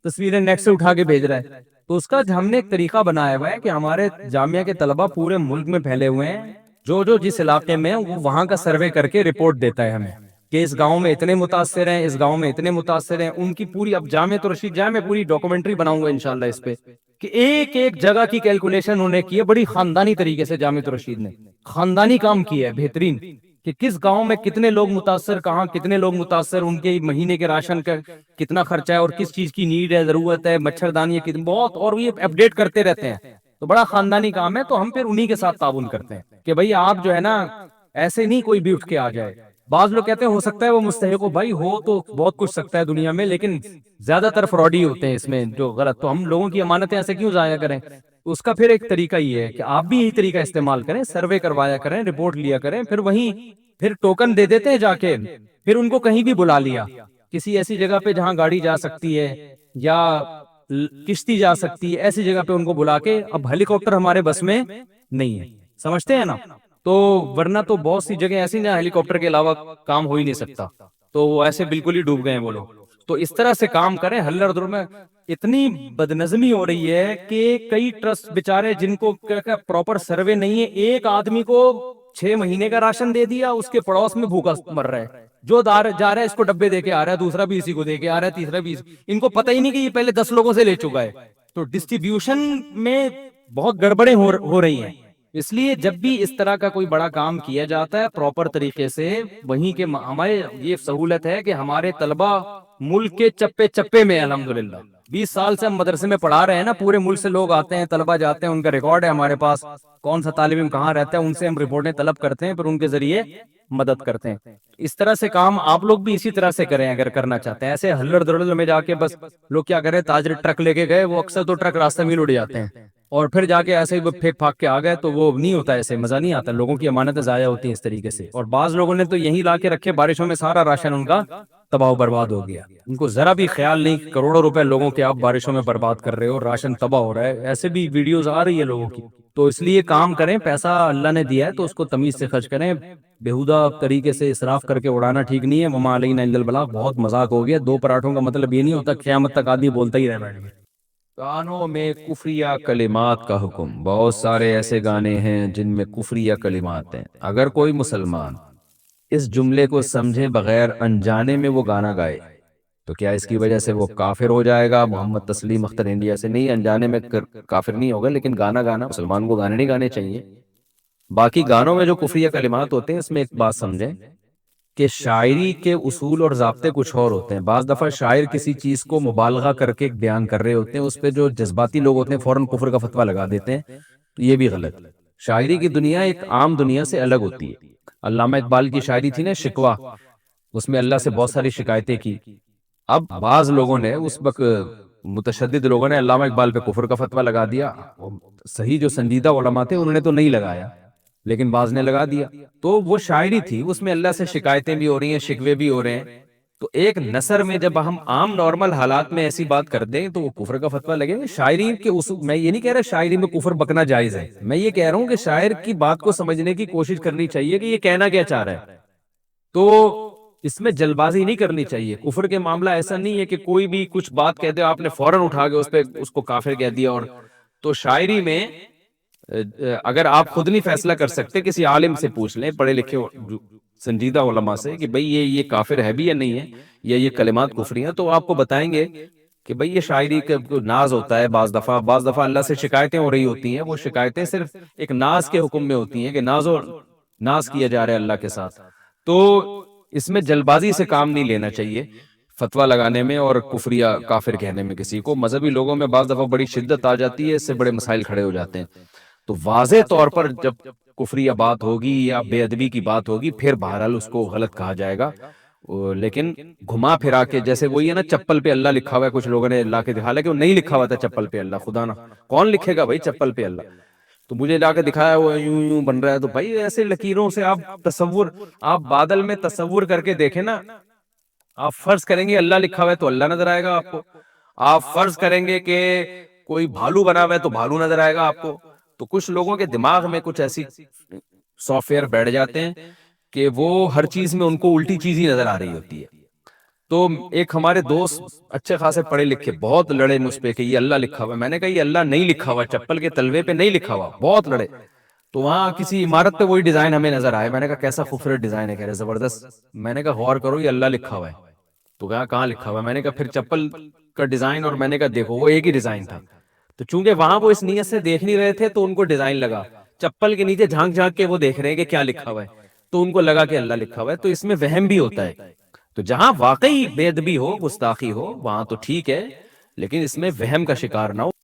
تصویریں نیٹ سے اٹھا کے بھیج رہا ہے. تو اس کا ہم نے ایک طریقہ بنایا ہوا ہے کہ ہمارے جامعہ کے طلبہ پورے ملک میں پھیلے ہوئے ہیں, جو جس علاقے میں وہ وہاں کا سروے کر کے رپورٹ دیتا ہے ہمیں کہ اس گاؤں میں اتنے متاثر ہیں, اس گاؤں میں اتنے متاثر ہیں. ان کی پوری, اب جامع رشید جائے, میں پوری ڈاکومنٹری بناؤں گا انشاءاللہ اس پہ, کہ ایک ایک جگہ کی کیلکولیشن انہوں نے کی ہے بڑی خاندانی طریقے سے. جامع رشید نے خاندانی کام کیا ہے بہترین, کہ کس گاؤں میں کتنے لوگ متاثر, کہاں کتنے لوگ متاثر, ان کے مہینے کے راشن کا کتنا خرچہ ہے اور کس چیز کی نیڈ ہے, ضرورت ہے, مچھردانی ہے بہت, اور یہ اپڈیٹ کرتے رہتے ہیں. تو بڑا خاندانی کام ہے. تو ہم پھر انہی کے ساتھ تعاون کرتے ہیں کہ بھائی آپ جو ہے نا ایسے نہیں کوئی بھی اٹھ کے آ جائے. بعض لوگ کہتے ہیں ہو سکتا ہے وہ مستحق ہو, بھائی ہو تو بہت کچھ سکتا ہے دنیا میں, لیکن زیادہ تر فراڈی ہوتے ہیں اس میں جو غلط. تو ہم لوگوں کی امانتیں ایسے کیوں ضائع کریں. اس کا پھر ایک طریقہ یہ ہے کہ آپ بھی یہی طریقہ استعمال کریں, سروے کروایا کریں, رپورٹ لیا کریں, پھر ٹوکن دے دیتے ہیں جا کے, پھر ان کو کہیں بھی بلا لیا کسی ایسی جگہ پہ جہاں گاڑی جا سکتی ہے یا کشتی جا سکتی ہے, ایسی جگہ پہ ان کو بلا کے. اب ہیلی کاپٹر ہمارے بس میں نہیں ہے, سمجھتے ہیں نا, تو ورنہ تو بہت سی جگہ ایسی نا ہیلی کاپٹر کے علاوہ کام ہو ہی نہیں سکتا, تو وہ ایسے بالکل ہی ڈوب گئے ہیں وہ لوگ. تو اس طرح سے کام کریں. ہلڑ در میں اتنی بدنظمی ہو رہی ہے کہ کئی ٹرسٹ بیچارے جن کو پراپر سروے نہیں ہے, ایک آدمی کو 6 مہینے کا راشن دے دیا, اس کے پڑوس میں بھوکا مر رہا ہے, جو جا رہا ہے اس کو ڈبے دے کے آ رہا ہے, دوسرا بھی اسی کو دے کے آ رہا ہے, تیسرا بھی ان کو پتہ ہی نہیں کہ یہ پہلے 10 لوگوں سے لے چکا ہے. تو ڈسٹریبیوشن میں بہت گڑبڑیں ہو رہی ہیں. اس لیے جب بھی اس طرح کا کوئی بڑا کام کیا جاتا ہے پراپر طریقے سے, وہیں کے ہمارے یہ سہولت ہے کہ ہمارے طلبہ ملک کے چپے چپے میں الحمدللہ 20 سال سے ہم مدرسے میں پڑھا رہے ہیں نا, پورے ملک سے لوگ آتے ہیں, طلبہ جاتے ہیں, ان کا ریکارڈ ہے ہمارے پاس, کون سا طالب علم کہاں رہتا ہے, ان سے ہم رپورٹیں طلب کرتے ہیں, پھر ان کے ذریعے مدد کرتے ہیں. اس طرح سے کام آپ لوگ بھی اسی طرح سے کریں اگر کرنا چاہتے ہیں. ایسے ہلڑ دڑڑ میں جا کے بس لوگ کیا کریں, تاجر ٹرک لے کے گئے, وہ اکثر تو ٹرک راستے میں اڑ جاتے ہیں, اور پھر جا کے ایسے ہی پھینک پھاک کے آ گئے, تو وہ نہیں ہوتا, ایسے مزہ نہیں آتا. لوگوں کی امانتیں ضائع ہوتی ہیں اس طریقے سے. اور بعض لوگوں نے تو یہی لا کے رکھے, بارشوں میں سارا راشن ان کا تباہ و برباد ہو گیا. ان کو ذرا بھی خیال نہیں, کروڑوں روپے لوگوں کے آپ بارشوں میں برباد کر رہے ہو, راشن تباہ ہو رہا ہے. ایسے بھی ویڈیوز آ رہی ہے لوگوں کی. تو اس لیے کام کریں, پیسہ اللہ نے دیا ہے تو اس کو تمیز سے خرچ کریں. بےہودہ طریقے سے اسراف کر کے اڑانا ٹھیک نہیں ہے. وما علینا الا البلاغ, بہت مذاق ہو گیا. 2 پراٹھوں کا مطلب یہ نہیں ہوتا قیامت تک آدمی بولتا ہی رہے. گانوں میں کفریہ کلمات کا حکم. بہت سارے ایسے گانے ہیں جن میں کفریہ کلمات ہیں. اگر کوئی مسلمان اس جملے کو سمجھے بغیر انجانے میں وہ گانا گائے تو کیا اس کی وجہ سے وہ کافر ہو جائے گا؟ محمد تسلیم اختر انڈیا سے. نہیں, انجانے میں کافر نہیں ہوگا, لیکن گانا مسلمان کو گانے نہیں گانے چاہیے. باقی گانوں میں جو کفریہ کلمات ہوتے ہیں, اس میں ایک بات سمجھیں کہ شاعری کے اصول اور ضابطے کچھ اور ہوتے ہیں. بعض دفعہ شاعر کسی چیز کو مبالغہ کر کے بیان کر رہے ہوتے ہیں, اس پہ جو جذباتی لوگ ہوتے ہیں فوراً کفر کا فتویٰ لگا دیتے ہیں, تو یہ بھی غلط. شاعری کی دنیا ایک عام دنیا سے الگ ہوتی ہے. علامہ اقبال کی شاعری تھی نا شکوہ, اس میں اللہ سے بہت ساری شکایتیں کی. اب بعض لوگوں نے اس وقت متشدد لوگوں نے علامہ اقبال پہ کفر کا فتویٰ لگا دیا. صحیح جو سنجیدہ علماء تھے انہوں نے تو نہیں لگایا, لیکن بعض نے لگا دیا. تو وہ شاعری تھی, اس میں اللہ سے شکایتیں بھی ہو رہی ہیں, شکوے بھی ہو رہے ہیں. تو ایک نثر میں جب ہم عام نارمل حالات میں ایسی بات کر دیں تو وہ کفر کا فتویٰ لگے گا. شاعری کے اصول, میں یہ نہیں کہہ رہا شاعری میں کفر بکنا جائز ہے, میں یہ کہہ رہا ہوں کہ شاعر کی بات کو سمجھنے کی کوشش کرنی چاہیے کہ یہ کہنا کیا چاہ رہا ہے. تو اس میں جلد بازی نہیں کرنی چاہیے. کفر کے معاملہ ایسا نہیں ہے کہ کوئی بھی کچھ بات کہہ دے آپ نے فوراً اٹھا کے اس کو کافر کہہ دیا. اور تو شاعری میں اگر آپ خود نہیں فیصلہ کر سکتے, کسی عالم سے پوچھ لیں, پڑھے لکھے سنجیدہ علماء سے, کہ بھئی یہ کافر ہے بھی یا نہیں ہے, یا یہ کلمات کفری ہیں, تو آپ کو بتائیں گے کہ بھئی یہ شاعری کا ناز ہوتا ہے. بعض دفعہ اللہ سے شکایتیں ہو رہی ہوتی ہیں, وہ شکایتیں صرف ایک ناز کے حکم میں ہوتی ہیں کہ ناز کیا جا رہا ہے اللہ کے ساتھ. تو اس میں جلد بازی سے کام نہیں لینا چاہیے فتویٰ لگانے میں اور کفریہ کافر کہنے میں کسی کو. مذہبی لوگوں میں بعض دفعہ بڑی شدت آ جاتی ہے, اس سے بڑے مسائل کھڑے ہو جاتے ہیں. تو واضح طور پر جب کفری بات ہوگی یا بے ادبی کی بات ہوگی پھر بہرحال اس کو غلط کہا جائے گا. لیکن گھما پھرا کے جیسے وہی ہے نا چپل پہ اللہ لکھا ہوا ہے, کچھ لوگوں نے لا کے دکھا, کہ وہ نہیں لکھا ہوا تھا چپل پہ اللہ, خدا نا کون لکھے گا بھائی چپل پہ اللہ, تو مجھے لا کے دکھایا وہ یوں یوں بن رہا ہے. تو بھائی ایسے لکیروں سے آپ تصور, آپ بادل میں تصور کر کے دیکھیں نا, آپ فرض کریں گے اللہ لکھا ہوا ہے تو اللہ نظر آئے گا آپ کو, آپ فرض کریں گے کہ کوئی بھالو بنا ہوا ہے تو بھالو نظر آئے گا آپ کو. تو کچھ لوگوں کے دماغ میں کچھ ایسی سافٹ ویئر بیٹھ جاتے ہیں کہ وہ ہر چیز میں ان کو الٹی چیز ہی نظر آ رہی ہوتی ہے. تو ایک ہمارے دوست اچھے خاصے پڑھے لکھے بہت لڑے مجھ پہ کہ یہ اللہ لکھا ہوا ہے. میں نے کہا یہ اللہ نہیں لکھا ہوا, چپل کے تلوے پہ نہیں لکھا ہوا, بہت لڑے. تو وہاں کسی عمارت پہ وہی ڈیزائن ہمیں نظر آئے, میں نے کہا کیسا خوبصورت ڈیزائن ہے, کہہ رہے زبردست. میں نے کہا غور کرو یہ اللہ لکھا ہوا ہے. تو کہا کہاں لکھا ہوا ہے, میں نے کہا پھر چپل کا ڈیزائن, اور میں نے کہا دیکھو وہ ایک ہی ڈیزائن تھا. تو چونکہ وہاں وہ اس نیت سے دیکھ نہیں رہے تھے تو ان کو ڈیزائن لگا, چپل کے نیچے جھانک جھانک کے وہ دیکھ رہے ہیں کہ کیا لکھا ہوا ہے, تو ان کو لگا کہ اللہ لکھا ہوا ہے. تو اس میں وہم بھی ہوتا ہے. تو جہاں واقعی بے ادبی ہو, گستاخی ہو, وہاں تو ٹھیک ہے, لیکن اس میں وہم کا شکار نہ ہو.